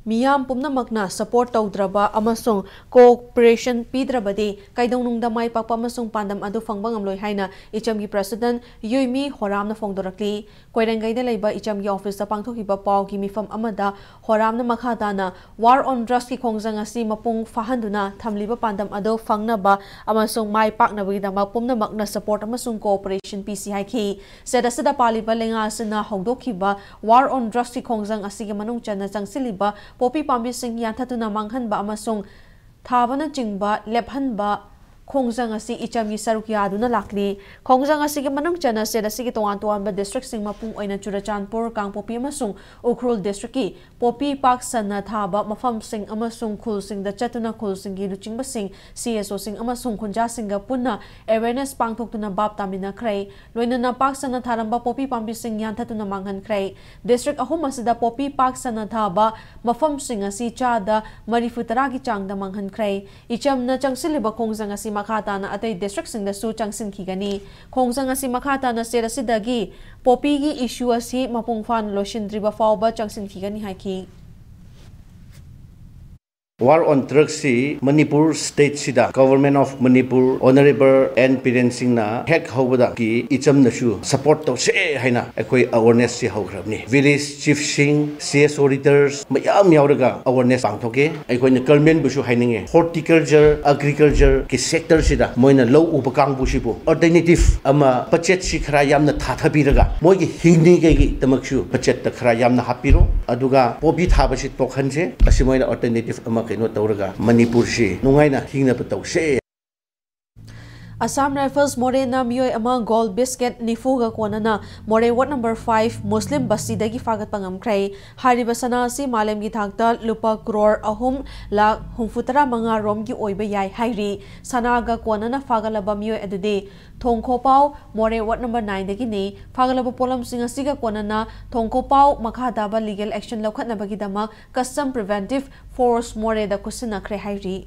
miyam pumnamakna support tawdraba amasung cooperation pidrabadi kaidongnungda mai pakpa amasung pandam adu fangbang amloi haina ichamgi president Yuimi Horamna phongdorakli koirangaida leiba ichamgi office ta pangthokiba pawgi mifam amada Horamna makhadana war on drugs ki khongjang asi mapung fahanduna thamliba pandam adu fangnaba amasung mai paknabagidama pumnamakna support amasung cooperation PCI ki sedasada paliba lenga asina hongdokhiba war on drugs ki khongjang asi ge manung chana changsiliba Popi pambi sing yantatuna manghanba amasung thabana jingba lephanba khongjang asi ichamgi saruk yaduna lakli khongjang asi ge manung chana seda sigi towan towan ba district sing mapung oina Churachandpur Kangpopi amasung Ukhrul district ki Popi Park sanna thaba mafam sing amasung khul sing da chatuna khul sing gi luchingba sing CSO sing amasung khunja sing ga punna awareness pangthoktuna bap tamina krai loinana Park sanna tharamba Popi pambi sing yantatuna manghan krai district ahum asida Popi Park sanna thaba mafam sing asi chada marifutara gi changda manghan krai ichamna changsiliba khongjang asi makhatana atai district sing da su changsin khigani khongjang asi makhatana serasidagi Popi gi issue asi mapungfan loshindriba fawba changsin khigani haiki War on drugs si Manipur state sida government of Manipur honorable and parents na hek hobada ki icham na shu support to se haina ekoi awareness si hograbni village chief sing CS auditors mayam yauraga awareness pangthoke ekoi na government bu shu haininge horticulture agriculture ki sector sida moina low upakang bu sibu alternative ama budget si khara yamna thathabiraga moi ki hingni gi tamak shu budget ta khara yamna hapiro aduga pobi thaba si tokhanse asi moina alternative ama keno tawraga Manipur si nungaina hingna pataw se Assam Rifles Morena Miyoi ama gold biscuit nifuga konana More Ward number 5 Muslim basti dagi fagat pangam kray hariba sana si malem gi thakta lupa crore ahum la humfutara manga rom gi oiba yai hairi sanaga konana fagalaba miyoi adude Thongkhopau More Ward number 9 dagi ni fagalaba polam singa siga konana Thongkhopau makhadaba legal action lokhatna bagi dama custom preventive force More da kusina kray hairi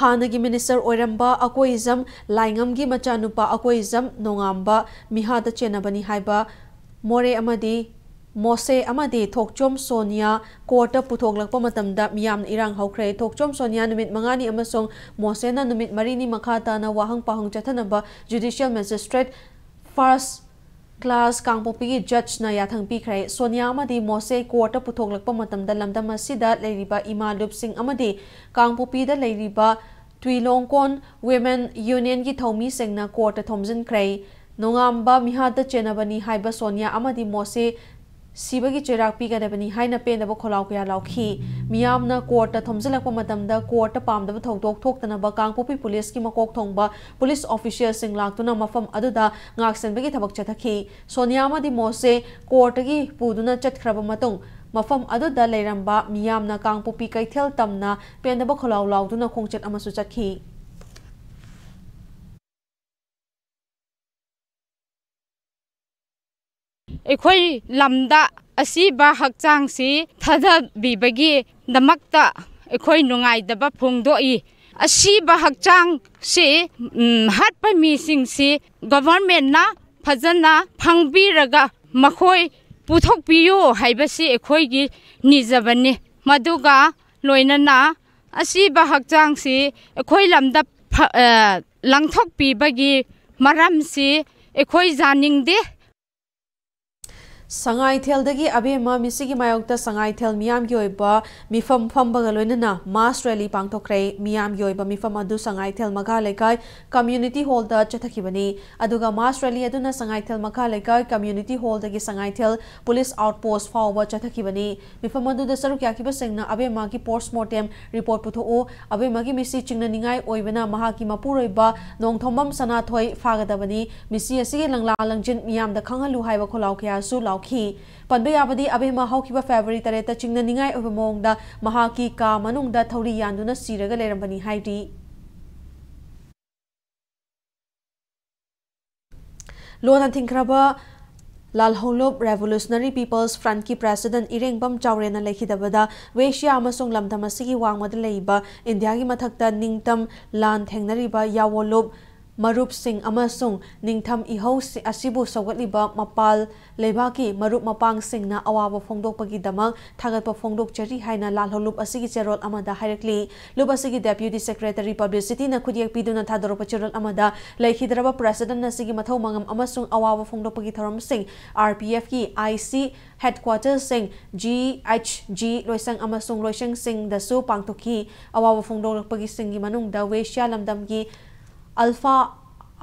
Hanagi Minister Oiramba Akoizam Laingamgi Machanupa Akoizam Nongamba Mihada Chenabani Haiba More Amadi Mose Amadi Thokchom Sonia Kota Putoglakpa Matamda Miyam Irang Haukre Thokchom Sonia Numit Mangani Amasong Mosena Numit Marini Makata na Wahang Pahang Chatanaba Judicial Magistrate First Class Kangpopi Judge na yathang pikray Sonia amadi Mose Kota Putoglakpa matamda lamdam asida leiriba Ima Lupsing amadi Kangpopi da leiriba Tuilongkon Women Union ki thomi sengna Kota Thomjin kray Nongamba Mihada Chenabani haiba Sonia amadi Mose Sibagi Cherak Pigadabani Haina Pendaba Kolau Kya Lauki Miyamna Kota Thomzilakpa matamda Kota Pamdaba Thokdok Thoktanaba Kangpopi Police ki Makok Thongba Police Official sing laktuna mafam aduda ngaksenbagi thabak chathaki Sonia amadi Mose Kota gi puduna chatkraba matung mafam aduda leiramba Miyamna Kangpopi Kaithel tamna Pendaba Kolau lauduna khongchat amasu chatki Ekhoi lamda asiba hakchang si thada bibagi damakta ekhoi nungai daba phungdoi असीबा हकचांग से हट पर मीसिंग से government ना फजना फंगबीरगा मखोय पुथोक पियो हाइबसे एखोयगी निजबने मदुगा लोइनना असीबा हकचांग से एखोय lambda लंगथोक पीबगी मरम से एखोय जानिंगदे Sangaithel abema misigi mayokta sangaithel miyam gi oiba mifam fambaga loinana mass rally pangthokre miyam gi oiba mifam adu sangaithel makha lekai community hall da chathakibani aduga mass rally aduna sangaithel makha lekai community hall dagi sangaithel police outpost fawba chathakibani mifam adu da saruk yakiba sengna abema gi postmortem report putho abema gi misi chingna ningai oibana mahaki mapuroiba nongthombam sanathoi fagadabani misi asigi langla langjin miyam da khangalu haiba kholaw kya su की पंबे याबदी अबेमा हौखिबा February 3 चिंगना निंगाई ओबे मोंगदा महाकी का मनुंगदा थौरी यान्दुना सिरगा लेरंबनी Heidi लोना थिंखराबा लालहोलोब revolutionary peoples front की president इरेंगबम चावरेना लेखिदबदा वेश्या अमसोंग लमधमसिगी वांगमदा लेइबा India की मथक्ता निंगतम लान थेंगनरिबा यावोलोब मरुप सिंह अमसोंग निंगथम इहौ असिबु सौगतलिबा मपाल लेबाकी मरुप मपांग सिंहना अवाब फोंदोकपगी दमक थागतप फोंदोकचरी हाइना लालहोलुप असिगी चेरोल अमदा हाइरकली लुप असिगी डेप्यूटी सेक्रेटरी पब्लिसिटी न खुदियक पिदुना थादरोप चेरोल अमदा लेखिदरबा प्रेसिडेंट असिगी मथौ मंगम अमसोंग अवाब फोंदोकपगी थरम सिंह आरपीएफ की आईसी हेडक्वार्टर सिंह जीएचजी लोइसंग अमसोंग लोइसंग सिंह दसु पांगतोकी अवाब फोंदोकपगी सिंह की मनुंगदा वेश्या लमदम की अल्फा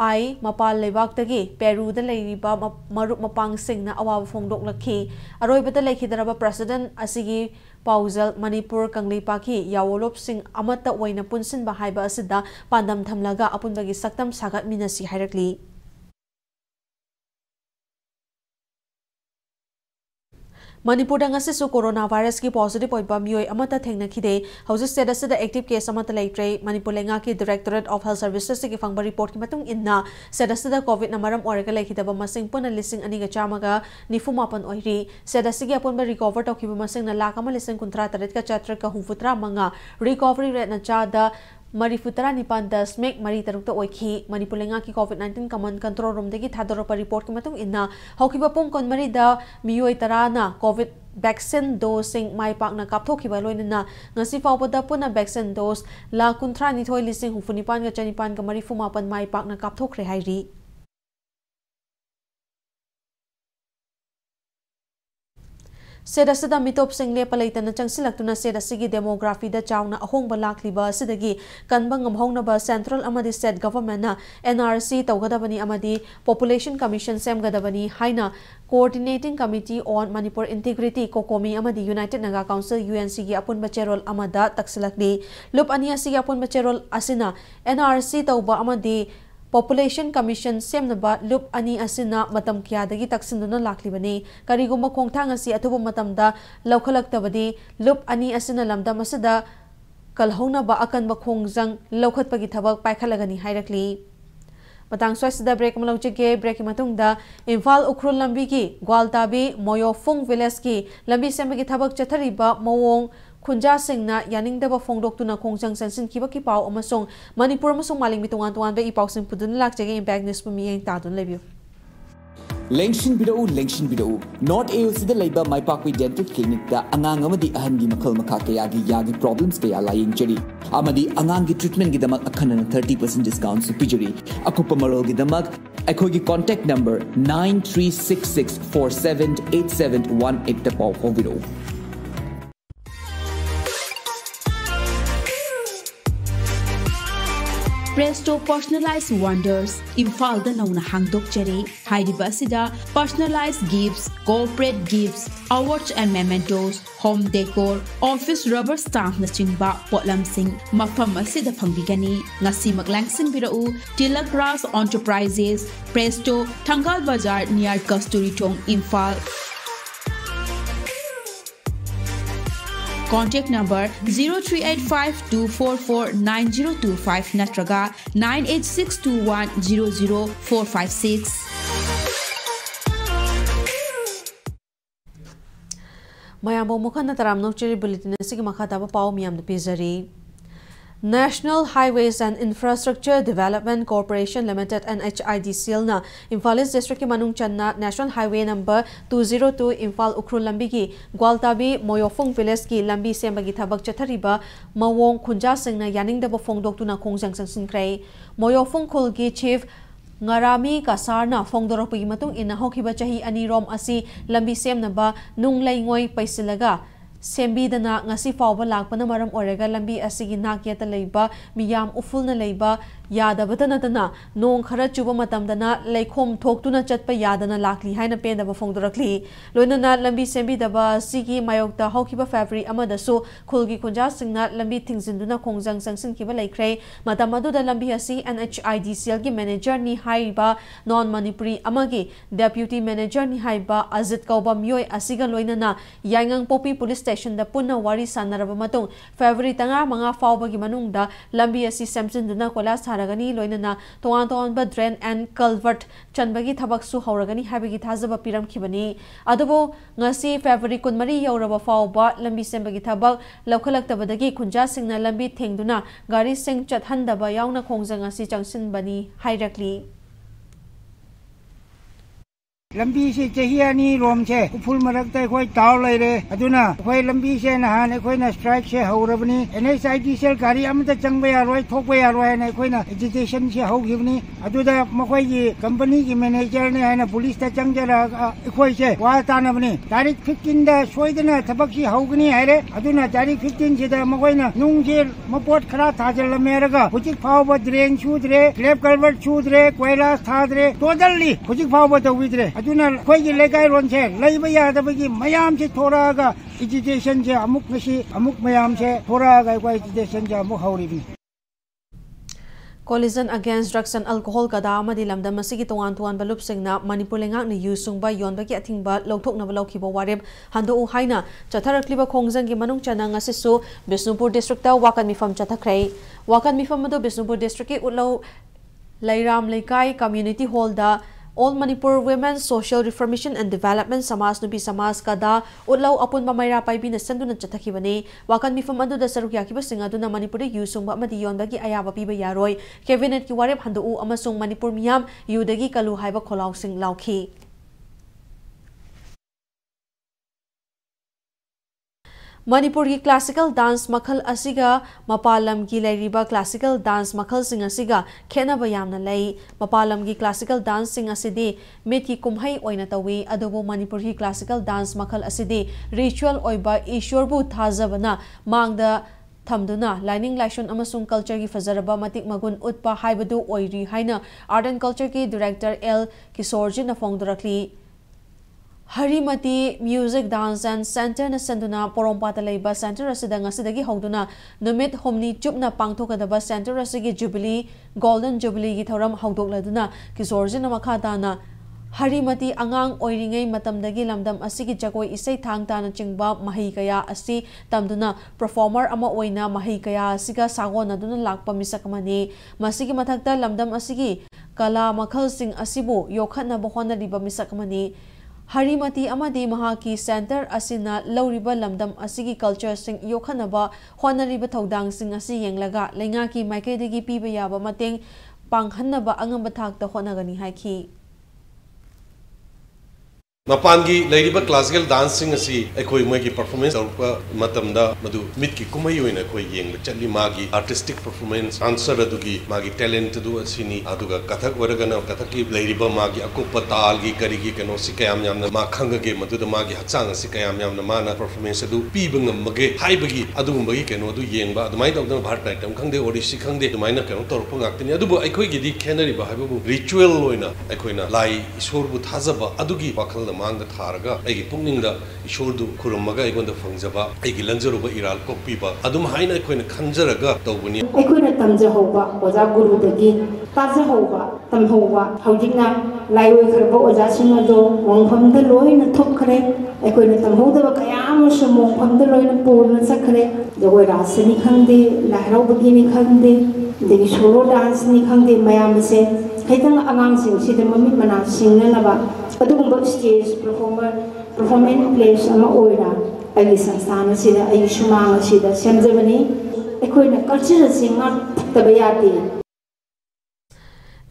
आई मपाल लेबाक्तगी पेरूदा लेरिबा मरुप मपांग सिंहना अवाब फोंदोकलखी अरोइबदा लेखिदरबा प्रेसिडेंट असिगी पाउजल मणिपुर कंगलीपाकी यावोलोप सिंह अमत्ता ओइना पुनसिनबा हाइबा असिदा पांदम थमलगा अपुनबगी सक्तम सागत मिनसी हाइरकली मणिपुर कोरोना वायरस की पॉजिटिव मियोय अमता थेंगनखिदे हौजिक स्टेट असिदा एक्टिव केस अमता लेट्रे मणिपुर लेंगा की डायरेक्टोरेट ऑफ हेल्थ सर्विसेस की फंगबा रिपोर्ट की मतुंग इन्ना स्टेट असिदा कोविड न मरम ओरगा लेखिदबा मसिंग पुना लिसिंग अनिगा चामगा निफुमापन ओइरी स्टेट असिगी अपुनबा रिकवर तौखिबा मसिंग न लाख अमा लिसिंग 53 का 434 रिकवरी रेट न चादा मरीफुतरा निपान दशमिक मरी तरुक ओखी मणिपुर लेंगा की कोविड-19 कमन कंट्रोल रूम दगी थादोरप रिपोर्ट की मतुंग इन्ना हौखिबा पुंग कोनमरी दा मियोय तराना कोविड वैक्सीन डोसिंग माई पाकना कापथोखिबा लोइनना ngasi फावबदा पुना वैक्सीन डोज ला 19 लिसिंग हुफुनिपान गा चनिपान गा मरीफुमापन माई पाकना कापथोखरे हाइरी सेदसिदा मितोप सिंह लेपा लेतना चंगसिलक्तुना सेदसिगी डेमोग्राफी दा चावना अहोंगबा लाखलिबा सिदगी कनबा ngamhongnaba सेंट्रल अमदी स्टेट गवर्नमेंट ना NRC तौगदबनी अमदी population commission सेमगदबनी हाइना coordinating committee on Manipur integrity COCOMI अमदी यूनाइटेड नगा काउंसिल यूएनसी गी अपुनबा चेरोल अमदा तक्सिलकली लुप अनि असिगी अपुनबा चेरोल असिना एनआरसी तौबा अमदी पॉपुलेशन कमीशन सेमनबा लुप अनि असिना मतम क्यादगी तक्सिनदुना लाखलिबनी करिगुम खोंगथांग असि अथुबा मतमदा लौखलक्तबदी लुप अनि असिना लमदम असदा कलहौनबा अकनबा खोंगजंग लौखतपगी थबक पाइखलगनी हाइरकली मतंग स्वाइसदा ब्रेक मलौचिगे ब्रेक मतुंगदा इम्फाल उखरुल लंबी की ग्वालताबी मोयोफुंग विलेज की लंबी सेमबगी थबक चथरिबा मवोंग खुंजा सिंगना यानिंगदबा फोंगदोक्तुना खोंगजंग सेंसिनखिबा की पाव अमसोंग मणिपुर अमसोंग मालिंगबी तोंगान तोंगानबे ई पावसिंग पुदुन लाक्चगे इम्पैक्ट न्यूज मियेंग तादुन लेबियो लेंशन बिडो नॉर्थ एलसीदा लेबा माइपाकवी डेंटल क्लिनिक दा अंगांग अमदी अहनगी मखल मखा कयागी यागी प्रॉब्लम्स कया लाइंग जरी अमदी अंगांगी ट्रीटमेंट गी दमक अखनन 30% डिस्काउंट सुपिजरी अकुप मरोल गी दमक अखोगी कांटेक्ट नंबर 9366478718 दा पाव होविरो Presto Personalized Wonders Imphal da nauna hangdok jere haidiba sida personalized gifts, corporate gifts, awards and mementos, home decor, office rubber stamp na chingba potlam sing mafam asida phangbigani ngasi maglangsin birau Tilak Ras Enterprises Presto Thangal Bazar near Kasturi Thong Imphal. Contact number 0385-244-9025 natraga 98621-00456. Mayambo mukhana taram nokchiri bulletin asigi makhataba paw miyam pizari. National Highways and Infrastructure Development Corporation Limited NHIDCL na Imphal East District ki manung channa National Highway number 202 Imphal Ukrul lambi ki Gwaltabi Moyofung Village ki lambi sembagi thabak chathariba mawong khunja singna yaningdaba phongdoktuna khongjang sangsinkhrai Moyofung khul ki Chief Ngarami Kasarna phongdorokpagi matung ina hokiba chahi anirom asi lambi semnaba nunglaingoi paisilaga Sembidana ngasi fawba lakpana maram orega lambi asigi nakyata leiba miyam ufulna leiba yadabata natana nong khara chuba matamdana leikhom thoktuna chatpa yadana lakli haina pendaba phongdorakli loinana lambi sembidaba asigi mayokta hawkiba February amadasu khulgi khunja singna lambi thingzinduna khongjang sangsinkiba leikhre matamadu da lambi asi NHIDCL gi manager ni haiba non Manipuri amagi deputy manager ni haiba Azit Kauba myoi asiga loinana Yaingang Popi police station da punna wari sanaraba matung February tanga mga fawbagi manungda lambi asi samsinduna kolas haragani loinana toan ba drain and culvert chanbagi thabak su hauragani habigi thazaba piram khibani adubo ngasi February kunmari yauraba fawba lambi sembagi thabak laukhalaktabadagi khunja singna lambi thengduna gari sing chathandaba yauna khongjang asi changsinbani hairakli Lambi se chahiani rom che full marak tai khoi taw lai re aduna khoi lambi se na han khoi na strike se haurabni NHIDCL gari amta changba ya roi thokba ya roi na khoi na agitation se hau gibni aduda makhoi gi company gi manager ne haina police ta changjara khoi se wa ta na bni tarik 15 da soidana thabak si haugni haire aduna tarik 15 se da makhoi na nungje mapot khara thajal meraga hujik phawba drain chudre slab culvert chudre koilas thadre totally hujik phawba to widre aduna khoi gi legai ron che leiba ya da bagi mayam che thora ga agitation che amuk ngasi amuk mayam che thora ga khoi agitation che amuk hauri bi Collision Against Drugs and Alcohol kada amadi lamda masigi tongan balup singna Manipur lengak ni yusungba yonba ki athingba lokthokna balokhiba wareb hando u haina chatharakliba khongjang gi manung chana ngasisu Bisnupur district ta wakan mifam chathakrai wakan mifam ado Bisnupur district ki utlo Lairam Laikai community hall da All Manipur Women Social Reformation and Development Samas Nubi Samas kada utlaw apun mamayra paibi na sanduna chathakibani wakan mifam adu da saruk yakiba singa aduna Manipur yusungba amadi yonbagi ayaba piba yaroi cabinet ki wareb handu amasung Manipur miyam yudagi kalu haiba kholaw sing lauki Manipur ki classical dance makhal asiga mapalam ki lairiba classical dance makhal sing asiga khenaba yamna lei mapalam ki classical dance sing asidi meti kumhai oina tawi adobo Manipur ki classical dance makhal asidi ritual oiba ishorbu thazabana mangda thamduna lining laishon amasung culture ki fazaraba matik magun utpa haibadu oiri haina art and culture ki director L Kisorji na phongdorakli Harimati Music Dance and Center na senduna porompata leiba center asida ngasidagi hawduna numit homni chupna pangthokadaba center asigi jubilee golden jubilee gi thoram hawdokladuna Kisorji na makhadana Harimati angang oiringai matamdagi lamdam asigi jagoi isai thangta na chingba mahi kaya asi tamduna performer ama oina mahi kaya asiga sagona duna lakpa misakamani masigi mathakta lamdam asigi kala makhal sing asibu yokhatna bohona riba misakamani Harimati amadi mahaki center asina lauriba lamdam asigi culture sing yokhanaba honariba thodang sing asi yenglaga lengaki maikaidagi piba yaba mateng panghanaba angamba thakta honagani haiki Mapangi lairiba classical dancing asi ekoi moi ki performance arupa matamda madu mit ki kumai oina koi yeng chali magi artistic performance answer adugi magi talent du asini aduga kathak waragana kathak ki lairiba magi akupa tal gi kari gi kano si kayam yamna ma khanga ge madu da magi hachang si kayam yamna mana performance adu pibang mage haibagi adugum bagi kano adu yengba adumai dawdang bharat naittam khangde odisi khangde dumaina kano torpa ngaktini adubu ekoi gi di khenari ba haibu ritual oina ekoina lai ishor bu thazaba adugi wakhal mang da tharaga aigi pungninga ishordu khurummaga igonda fangjaba aigi lanjaruba iral kokpiba adum haina koina khanjaraga tawbuni aikoina tamja hoba oja guru dagi taja hoba tam hoba haujina laioi kharba oja singado wangphamda loina thokkhare aikoina tam hodaba kayam samongphamda loina purna sakhare jagoi rasani khangde lahrau bagini khangde degi solo dance ni khangde mayam se kaitang angang sing sida mami mana singna naba adugumba stage performance place ama oira ai sanstana sida ai shumanga sida semjabani ꯑꯩꯈꯣꯏꯅ culture ꯑꯁꯤ ꯉꯥꯛꯊꯕ ꯌꯥꯗꯦ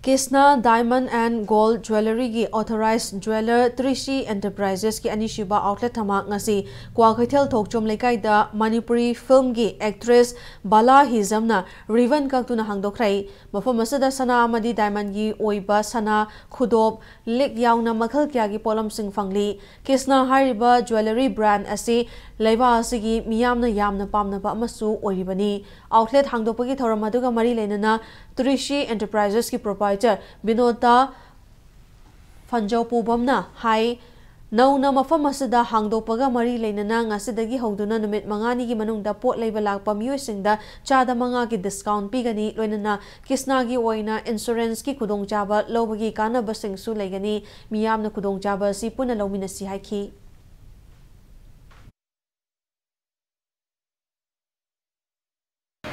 Krishna Diamond and Gold Jewelry ki authorized jeweler Trishi Enterprises ki anishiba outlet thama ngasi Kwakhaithel Thokchom Lekai da Manipuri film ki actress Bala Hizamna ribbon kaktuna hangdokrai mafam asada sana amadi diamond gi oiba sana khudop lek yauna makhal kya gi polam sing fangli Krishna hariba jewelry brand ase leiba asigi miyamna yamna pamna ba amasu oiribani outlet hangdopagi thoram aduga mari lenana Trishi Enterprises ki proprietor Binota Fanjau Pubamna hai Nauna mafam asada hangdopaga mari leinana ngasidagi hoduna numit mangani gi manungda pot leiba lakpa miyuisingda chada manga ki discount pigani loinana Krishna gi oina insurance ki khudongchaba lobagi kanaba singsu leigani miyamna khudongchaba si puna lominasi haiki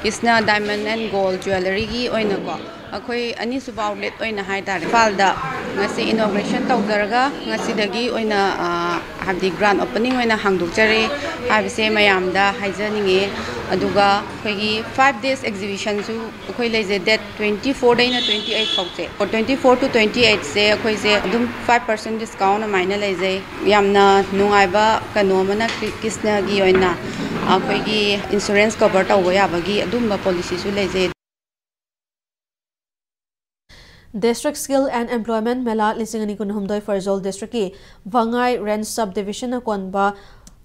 Krishna Diamond and Gold Jewelry gi oina ko akhoi ani suba outlet oina hai tar falda ngasi inauguration tawdaraga ngasi dagi oina habdi grand opening oina hangdokjare habise mayamda haijaninge aduga khoigi 5 days exhibition su akhoi leje date 24 daina 28 phokse or 24 to 28 se akhoi se adum 5% discount maina leje yamna nungaiba kano mana Krishna gi oina akhoi insurance cover tawwa yabagi adumba policy su leje District Skill and Employment Mela Lisingani Kunhumdoi Farzol District ki Vangai Ren Subdivision Konba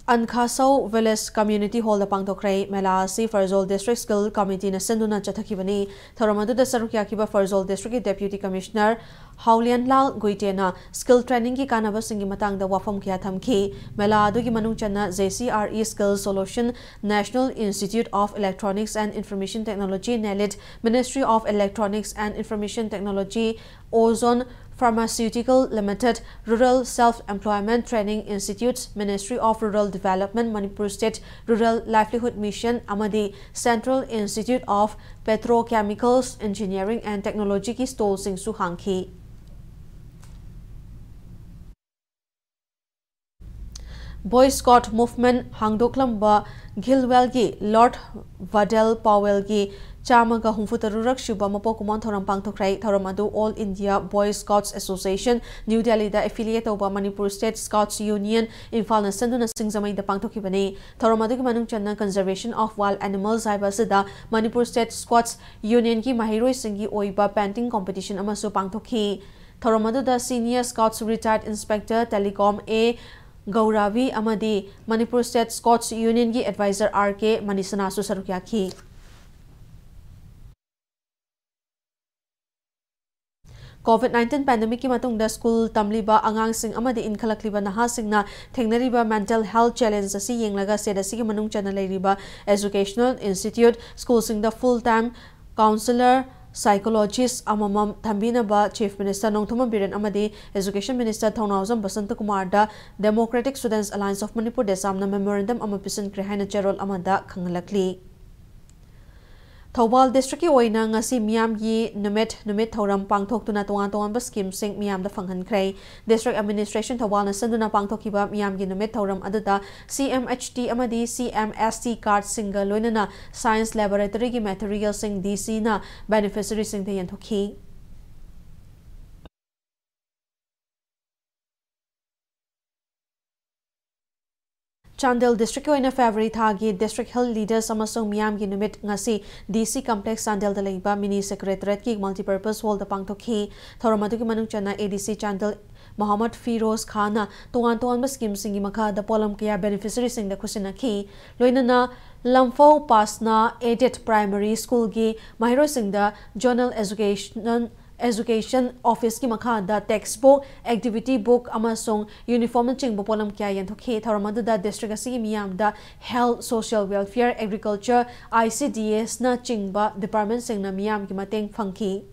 Ankhasau Village Community Hall Pangtokrai Mela si Farzol District Skill Committee na senduna chathakibani Thoramadu da Sarukyakiba Farzol District Deputy Commissioner Haulian Lal Guitena Skill Training ki kanaba singi matang da wafam kya thamki Mela adu ki manung channa JCRE Skill Solution National Institute of Electronics and Information Technology NELIT Ministry of Electronics and Information Technology Ozone Pharmaceutical Limited, Rural Self-Employment Training Institutes, Ministry of Rural Development, Manipur State Rural Livelihood Mission, Amadi Central Institute of Petrochemicals, Engineering and Technology ki stall sing su hangki. Boy Scout Movement Hangdoklamba Gilwell ki Lord Vadel Powell ki Chamaga Humfutarurak Shuba Mapokuman Thoram Pangtokrai Thoramadu All India Boy Scouts Association New Delhi da affiliate over Manipur State Scouts Union Infal na Sanduna Singzamai da Pangtokibani Thoramadu ki manung channa Conservation of Wild Animals Haibasida Manipur State Scouts Union ki Mahiroi Singi Oiba Painting Competition Amasu Pangtoki Thoramadu da Senior Scouts Retired Inspector Telecom A Gauravi Amadi Manipur State Scouts Union ki Advisor RK Manisanasu Sarukyaki COVID-19 pandemic ki matungda school tamliba angang sing amadi inkhalakliba naha singna thengnariba mental health challenge asi yenglaga sedasi ki manung chana leiriba educational institute school singda full time counselor psychologist amamam thambinaba chief minister Nongthomam Biren amadi education minister Thonawjam Basanta Kumar da Democratic Students Alliance of Manipur desamna memorandum amapisan krehaina charol amada khangalakli Thobal District ki oina ngasi miyam gi numit thoram pangthoktuna tongan ba scheme sing miyam da phanghankrai District Administration Thobal na sanduna pangthokiba miyam gi numit thoram adada CMHT amadi CMST card single loinana science laboratory gi material sing DC na beneficiary sing the yanthokhi Chandel District ko ina February thagi District Health Leaders amasung miyam gi numit ngasi DC Complex Chandel da leiba mini secretariat ki multipurpose hall da pangtokhi thoramadu ki manung chana ADC Chandel Muhammad Firoz Khana tongan ba scheme singi makha da polam kya beneficiary sing da khusinakhi loinana Lamphau Pasna Aided Primary School gi mahiro sing da journal Education Office ki makha da textbook, activity book amasung uniform ching bopolam kya yanthokhi thoramadu da district asi miyam da health, social welfare, agriculture, ICDS na chingba department sing na miyam ki mateng phangki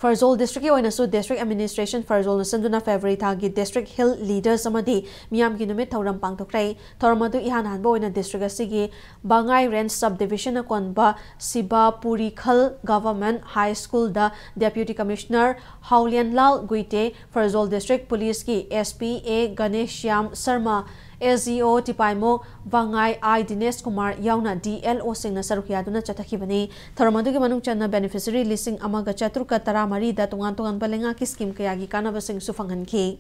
Farzol District ki oina su District Administration Farzol nasanduna February thagi District Hill Leaders amadi miyam gi numit thoram pangtokrai thoramadu ihan hanbo oina district asigi Bangai Range Subdivision akonba Siba Puri Khal Government High School da Deputy Commissioner Haulian Lal Guite Farzol District Police ki SP A Ganesh Shyam Sharma SGO Tipaimo Bangai I Dinesh Kumar Yauna DLO Singna Sarukiyaduna Chatakibani Thoramadu Manung Chana beneficiary listing amaga Chatruka Taramari da Tungan Balenga ki scheme kayagi kanaba sing sufanghanki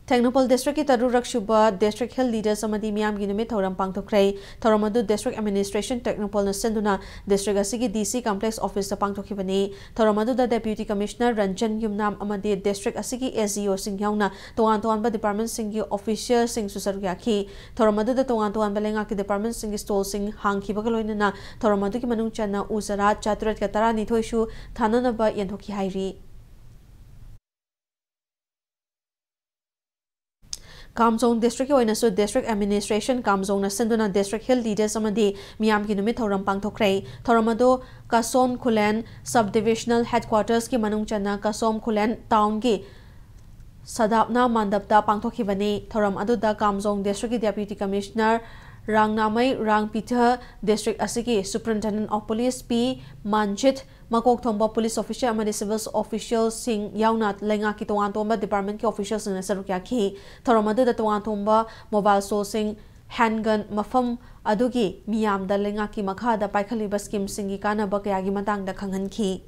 Technopol District ki Tarurak Shuba District Hill Leaders amadi miyam gi numit thoram pangtokrai thoramadu District Administration Technopol na senduna District asigi DC Complex Office sa pangtokibani thoramadu da Deputy Commissioner Ranjan Yumnam amadi District asigi SGO sing yauna tongan ba department singi official sing susaryaki thoramadu da tongan ba lenga ki department singi stall sing hangki bagaloina na thoramadu ki manung chana usara chaturat ka tarani thoishu thanana ba yenthoki hairi Kamzong District ki oina su District Administration Kamzong na senduna District Hill Leaders amadi miyam ki numit thoram pangtokrai thoramadu Kasom Khulen Subdivisional Headquarters ki manung chana Kasom Khulen Town ki Sadapna Mandapta pangtokibani thoram adu da Kamzong District ki Deputy Commissioner Rangnamai Rangpitha District asigi Superintendent of Police P Manjit Makok Thomba Police Official amadi Civil Official sing yauna lenga ki tongan tomba Department ki officials na sarukya ki thoramadu da tongan tomba mobile sourcing handgun mafam adugi miyam da lenga ki makha da paikhaliba scheme singi kana ba kaya gi matang da khanghan ki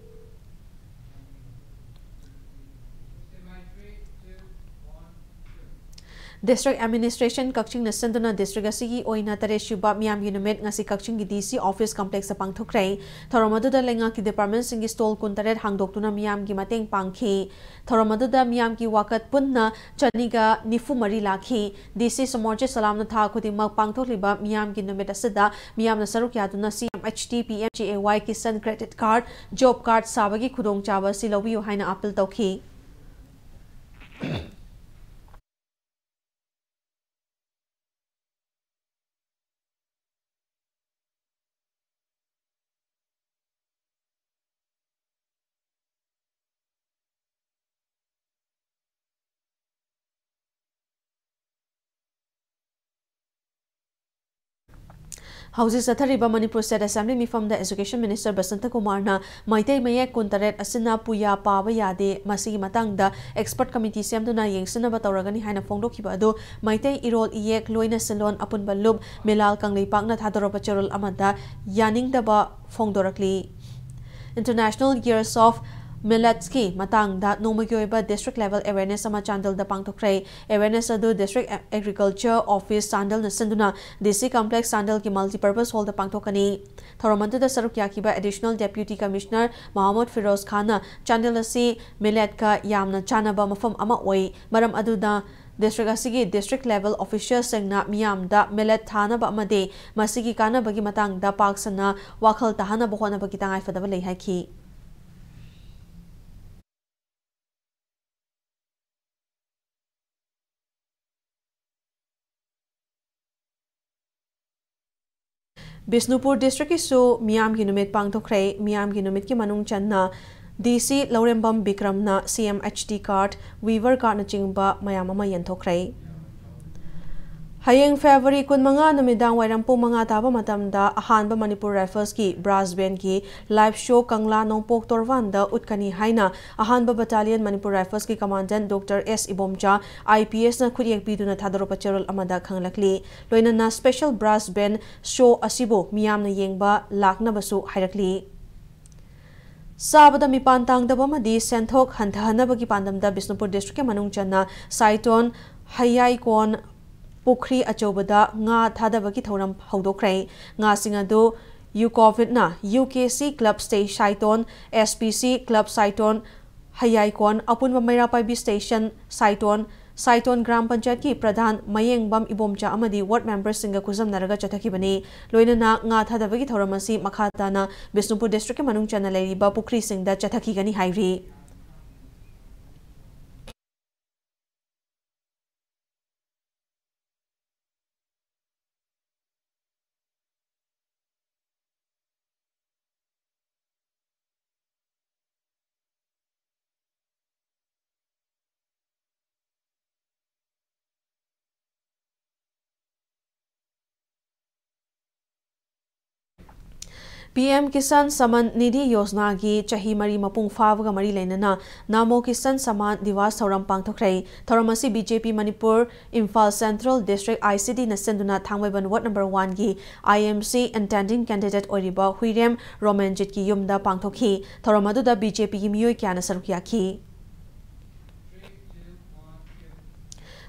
District Administration Kakching na senduna District asigi oina tare shuba miyam unit ngasi Kakching gi DC Office Complex sa pangthokrai thoramadu da lenga ki department singi stall kuntaret hangdoktuna miyam gi mateng pangki thoramadu da miyam gi wakat punna chaniga nifu mari lakhi DC Samorje Salam na tha khudi mak pangthokliba miyam gi numit asida miyam na saruk yaduna CMHT PMGAY Kisan Credit Card Job Card sabagi khudong chaba silobi haina appeal tawki Houses Sathariba Manipur State Assembly Mifam the Education Minister Basanta Kumar na Maitei Mayek Kuntaret Asina Puya Paba Yade Masigi Matang da Expert Committee Siamduna Yengsina Batoragani Hina Fongdokiba ado Maitei Irol Iyek Loina Salon Apun Balub Milal Kanglei Pangna Thadoropa Cherol Amada Yaning Daba Fongdorakli International Years of Milletski Matang da Nomagyoiba District Level Awareness Sama Chandal da Pangtokrai Awareness adu District Agriculture Office Sandal na Sinduna DC Complex Sandal ki Multipurpose Hall da Pangtokani Thoramadu da Sarukyakiba Additional Deputy Commissioner Mohammad Firoz Khana Chandal asi Millet ka yamna chanaba mafam ama oi maram adu da District asigi District Level Officials singna miyam da millet thana ba amade masigi kana bagi matang da paksana wakhal tahana bohona bagi tangai fadaba lei haiki Bisnupur District isu miyam gi numit pangtokrai miyam gi numit ki manung channa DC Laurembam Bikramna CMHT card Weaver card na chingba mayam ama yanthokrai Hayeng February kun manga numidang wairang pung manga taba matamda ahanba Manipur Rifles ki brass band ki live show Kangla Nongpok Torwan da utkani haina ahanba battalion Manipur Rifles ki commandant Dr. S Ibomcha IPS na khuriyak biduna thadaro pacharol amada khanglakli loina na special brass band show asibo miyam na yengba lakna basu hairakli Sabada mipan tangdaba madi senthok hanthanabagi pandamda Bisnupur District manung channa Saiton Hayai Kon Pukri Achobada nga thadabagi thoram haudokrai nga singadu UCOVID na UKC Club Station Saiton SPC Club Saiton Hayaikon Apunba Mairapai Station Saiton Gram Panchayat ki Pradhan Mayengbam Ibomcha amadi ward members singa kuzam naraga chathakibani loinana nga thadabagi thoramasi makhatana Bisnupur District manung chana leiriba Pukri singda chathakigani hairi PM Kisan Saman Nidhi Yojana gi chahi mari mapung fawaga mari leinana Namo Kisan Saman Divas thoram pangthokrai thoramasi BJP Manipur Imphal Central District ICD na senduna thangmaiban ward number 1 gi IMC intending candidate oriba Huirem Romanjit ki yumda pangthokhi thoramaduda BJP gi miyoi kyana sarukyaki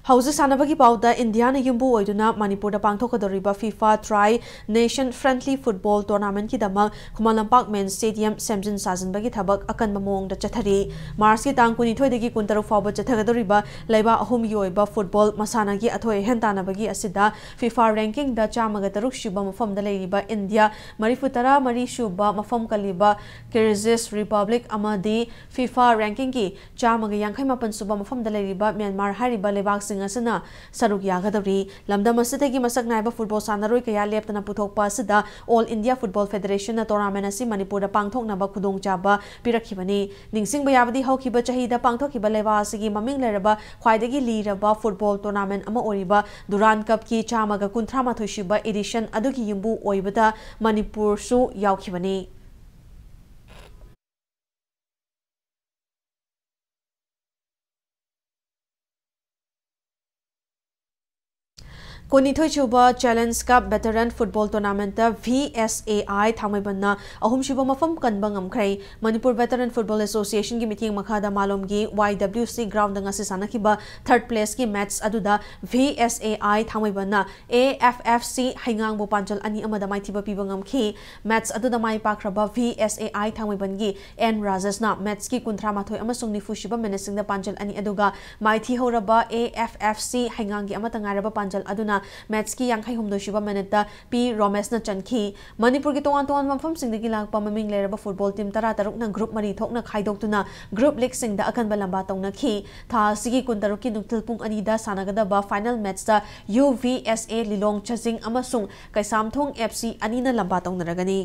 Hausa Sanabagi Pauda Indiana Yumbu Oiduna Manipur da Pangthokadoriba FIFA Tri Nation Friendly Football Tournament ki dama Kumalampak Main Stadium Semjin Sajanbagi Thabak akan mamong da chathari Mars ki tang kuni thoi degi kuntaru fawba chathagadoriba laiba ahum yoiba football masana gi athoi hentana bagi asida FIFA ranking da chamaga taruk shuba mafam da leiriba India marifutara mari shuba mafam kaliba Kyrgyz Republic amadi FIFA ranking ki chamaga yankhai mapan suba mafam da leiriba Myanmar hariba lebak asana saruk yagadari lamdam asidagi masak naiba football sanaroi kaya leptana puthokpa asida All India Football Federation na tournament asi Manipur da pangthoknaba khudong chaba pirakhibani ningsingba yabadi hawkiba chahida pangthokhiba lewa asigi maming leraba khwaidagi liraba football tournament ama oriba Duran Cup ki chamaga kunthama thoishiba edition adugi yimbu oibada Manipur su yawkhibani Konithoi Chuba Challenge Cup Veteran Football Tournament VSAI Thamaibanna ahum shiba mafam kanba ngamkhrai Manipur Veteran Football Association gi meeting makhada malom gi YWC ground ngasi sanakiba third place ki match aduda VSAI Thamaibanna AFFC haingang bo panchal ani amada maithiba piba ngamkhi match aduda mai pakraba VSAI Thamaiban gi N Rajasna match ki kunthra mathoi amasung nifu shiba menacing da panchal ani aduga maithi horaba AFFC haingang gi amata ngaraba panchal aduna match ki yang khai humdo shiba minute P Romesh na chanki Manipur ki tongan mafam sing dagi lakpa maming leraba football team tara taruk na group mari thokna khaidokuna group league sing da akan balamba tongna ki tha sigi kuntaruk ki nuktil pung ani da sanagada ba final match da UVSA Lilong Chasing amasung Kaisamthong FC ani na lamba tongna ragani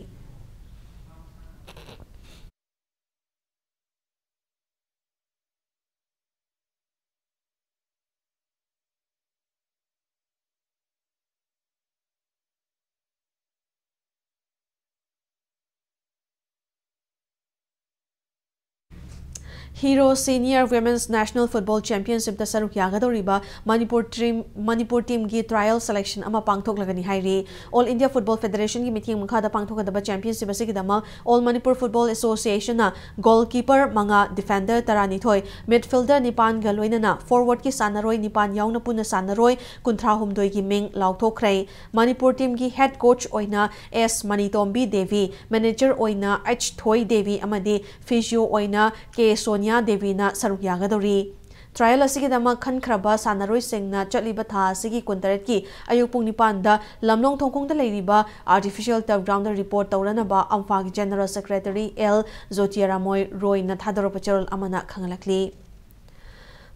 Hero Senior Women's National Football Championship da saruk yagadoriba Manipur team gi trial selection ama pangthok lagani hairi All India Football Federation gi meeting makhada pangthokadaba championship asigidama All Manipur Football Association na goalkeeper manga defender tarani thoi midfielder nipan ga loinana forward ki sanaroi nipan yauna puna sanaroi kunthra humdoi gi ming lauthokrai Manipur team gi head coach oina S Manitombi Devi manager oina H Thoi Devi amadi physio oina K Sonia Devi na saruk yagadori trial asigi dama khan khraba sanaroi singna chaliba tha asigi kuntaret ki ayuk pung nipan da lamlong thongkong da leiriba artificial turf ground report tawrana ba amfa gi general secretary L Zotiaramoy Roy na thadoro pachol amana khangalakli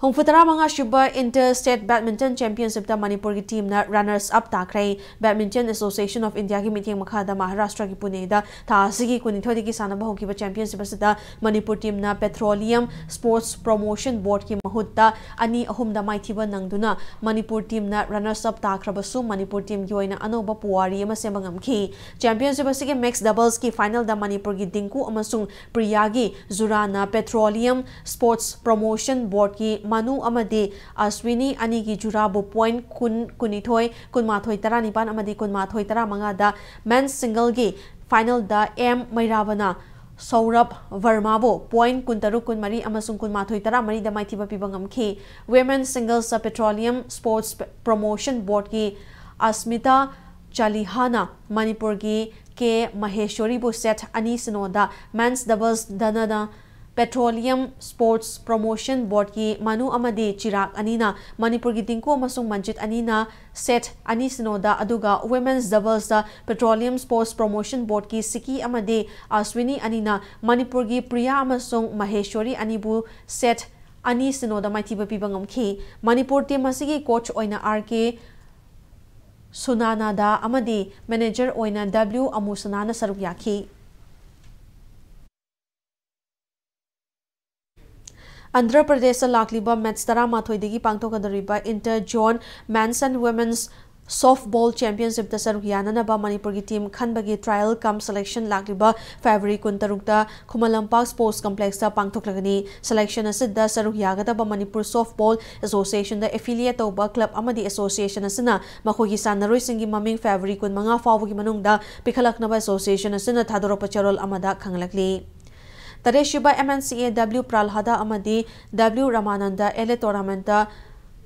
Hongfutara manga shuba Interstate Badminton Championship da Manipur ki team na runners up takrai Badminton Association of India ki meeting makhada Maharashtra ki Pune da tha sigi kunithodi ki sanaba hokiba championship asida Manipur team na Petroleum Sports Promotion Board ki mahutta ani ahum da maithiba nangduna Manipur team na runners up takrabasu Manipur team ki oina anoba puwari ama sembangamki championship asigi mixed doubles ki final da Manipur ki Dinku amasung Priyagi Zurana Petroleum Sports Promotion Board ki Manu amadi Aswini ani gi jurabu point kunithoi kunmathoi taranipan amadi kunmathoi taramanga da men's single gi final da M Mairabana Saurabh Verma bo point kuntaru kunmari amasung kunmathoi taramari da maithiba pibangam ki women's singles Petroleum Sports Promotion Board ki Asmita Chalihana Manipur gi K Maheshwari bo set ani sinoda men's doubles danada Petroleum Sports Promotion Board ki Manu amadi Chirag anina Manipur ki Dinku amasung Manjit anina set ani sinoda aduga women's doubles da Petroleum Sports Promotion Board ki Siki amadi Aswini anina Manipur ki Priya amasung Maheshwari anibu set ani sinoda maithiba pibangamki Manipur team asigi coach oina RK Sunana da amadi manager oina W Amusanana saruk yaki Andhra Pradesh lakliba match tara mathoi degi pangthokadariba inter zone men's and women's Softball Championship da saruk yananaba Manipur ki team khanbagi trial cum selection lakliba February 16 da Khumalampak Sports Complex da pangthoklagani selection asid da saruk yagadaba Manipur Softball Association da affiliate tawba club amadi association asina makhogi sanaroi singi maming February 15 fawgi manungda pikhalaknaba association asina thadoropa charol amada khanglakli Tareshiba MNCAW Pralhada amadi W Ramananda ele tournament da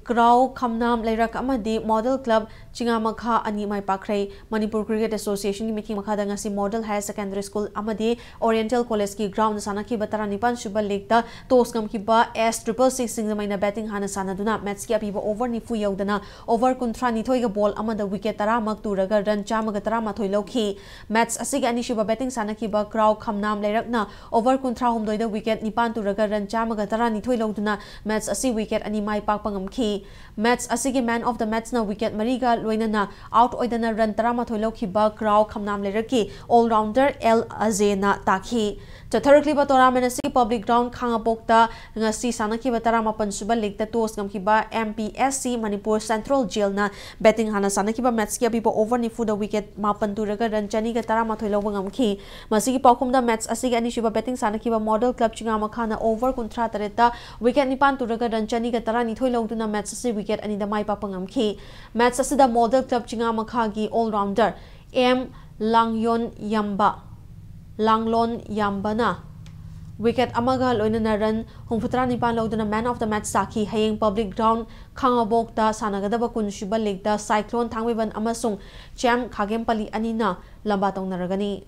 Crow Khamnam Lairak amadi Model Club Chingamakha ani mai pakrai Manipur Cricket Association ki meeting makha da ngasi Model Higher Secondary School amadi Oriental College ki ground sana ki batara nipan Shubal League da toss kam ki ba S666 singmaina batting hana sana duna match ki apiba over ni fu yaudana over kuntra ni thoi ga ball amada wicket tara mak turaga run chama ga tara ma thoi lokhi match asig ani shuba batting sana ki ba Crow Khamnam Lairak na over kuntra hum doida wicket nipan turaga run chama ga tara ni thoi lokduna match asi wicket ani mai pak pangam khi match asigi man of the match na wicket mariga loinana out oidana run tarama thoilokhiba Crow Khamnam leraki all rounder L Azena takhi Chatharakli ba tournament asigi public ground khangapokta ngasi sanaki ba tarama pansuba league ta toss gamkiba MPSC Manipur Central Jail na betting hana sanaki ba match ki abiba over ni fu the wicket mapan turaga run chani ga tarama thoiloba ngamkhi masigi pakhum da match asigi ani shuba betting sanaki ba Model Club chingama khana over kuntra tareta wicket nipan turaga run chani ga tarani thoiloduna match asi wicket ani da mai papangam khi match asida Model Club chingama khagi all rounder M Langlon Yambana wicket amaga loinana run humfutra nipan loduna man of the match saki hayeng public ground khangabok da sanagadaba kunshuba league da Cyclone Thangweban amasung Cham Khagempali anina lamba tongnaragani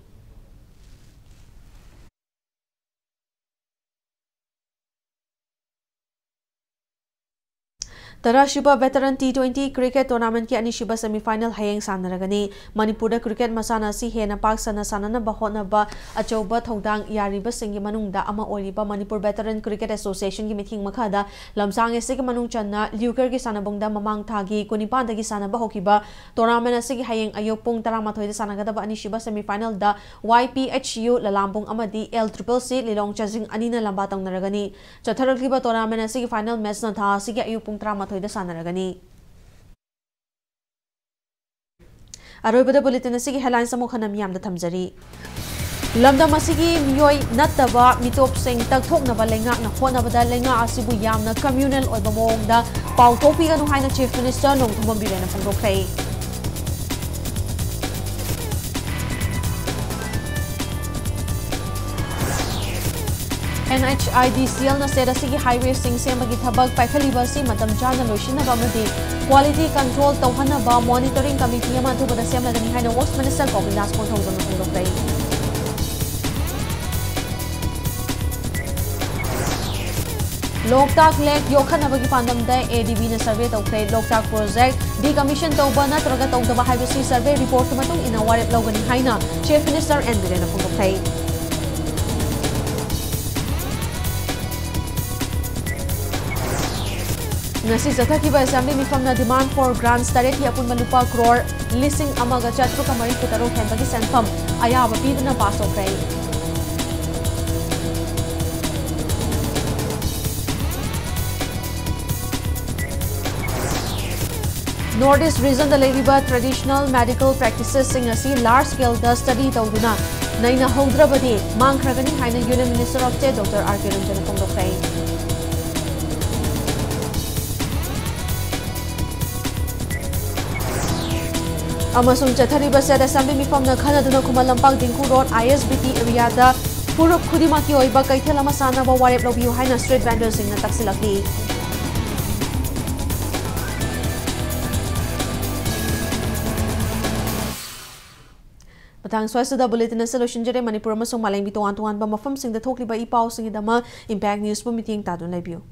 Tarashiba Veteran T20 Cricket Tournament ki anishiba semi-final hayeng sanaragani Manipur da cricket masana si hena pak sana sanana bahona ba achauba thodang yariba singi manungda ama oiriba Manipur Veteran Cricket Association ki meeting makhada lamsang ese ki manung channa liuker ki sanabungda mamang thagi kunipan dagi sanaba hokiba tournament ase ki hayeng ayok pung 13 da sanagada ba anishiba semi-final da YPHU lalambung amadi LCCC Lilong Chajing anina lamba tongnaragani Chatharakliba tournament ase ki final match na tha ase ki ayok pung 13 da sanaragani Aroibada bulletin asigi headlines amu khanam yamda thamjari Lamda masigi miyoi nattaba mitop sing takthoknaba lengak na honabada lenga asibu yamna communal oiba mongda pautopi ganu haina Chief Minister Nongthombam Birena phongdokhrai NHIDCL na sera sigi highway sing semagi thabak paikhaliba si matam chana loisina ba madi quality control tawhana ba monitoring committee ama thubada semla dani haina Works Minister Govindas Konthongjon phongdokhrai Loktak Lake yokhanabagi pandamda ADB na survey tawkhrai Loktak project decommission tawba natraga tawdaba haibasi survey report matung ina warep lawgani haina Chief Minister N Birena phongdokhrai Nasi Zathakiba Assembly Mifamna demand for grants Tarek Yapun Malupa crore listing amaga chatru kamari putaro hembagi senfam ayaba pidna pass okrai Northeast region the Ladiba traditional medical practices sing asi large scale the study tawduna naina haudrabadi mangkragani haina Union Minister of State Dr. R.K. Ranjan phongdokhrai Amasung Chathariba said Assembly Mifamna Khanaduna Khumalampak Dingku Road ISBT area da Purup Khudimaki Oiba Kaithelama Sanaba Warep Lobiu Haina street vendors sing na taksilaki Matang Swasada Bulletin na solution jere Manipur amasung Malengbi tuwan ba mafam sing da thokliba ipau sing idama Impact News po meeting tadun laibiu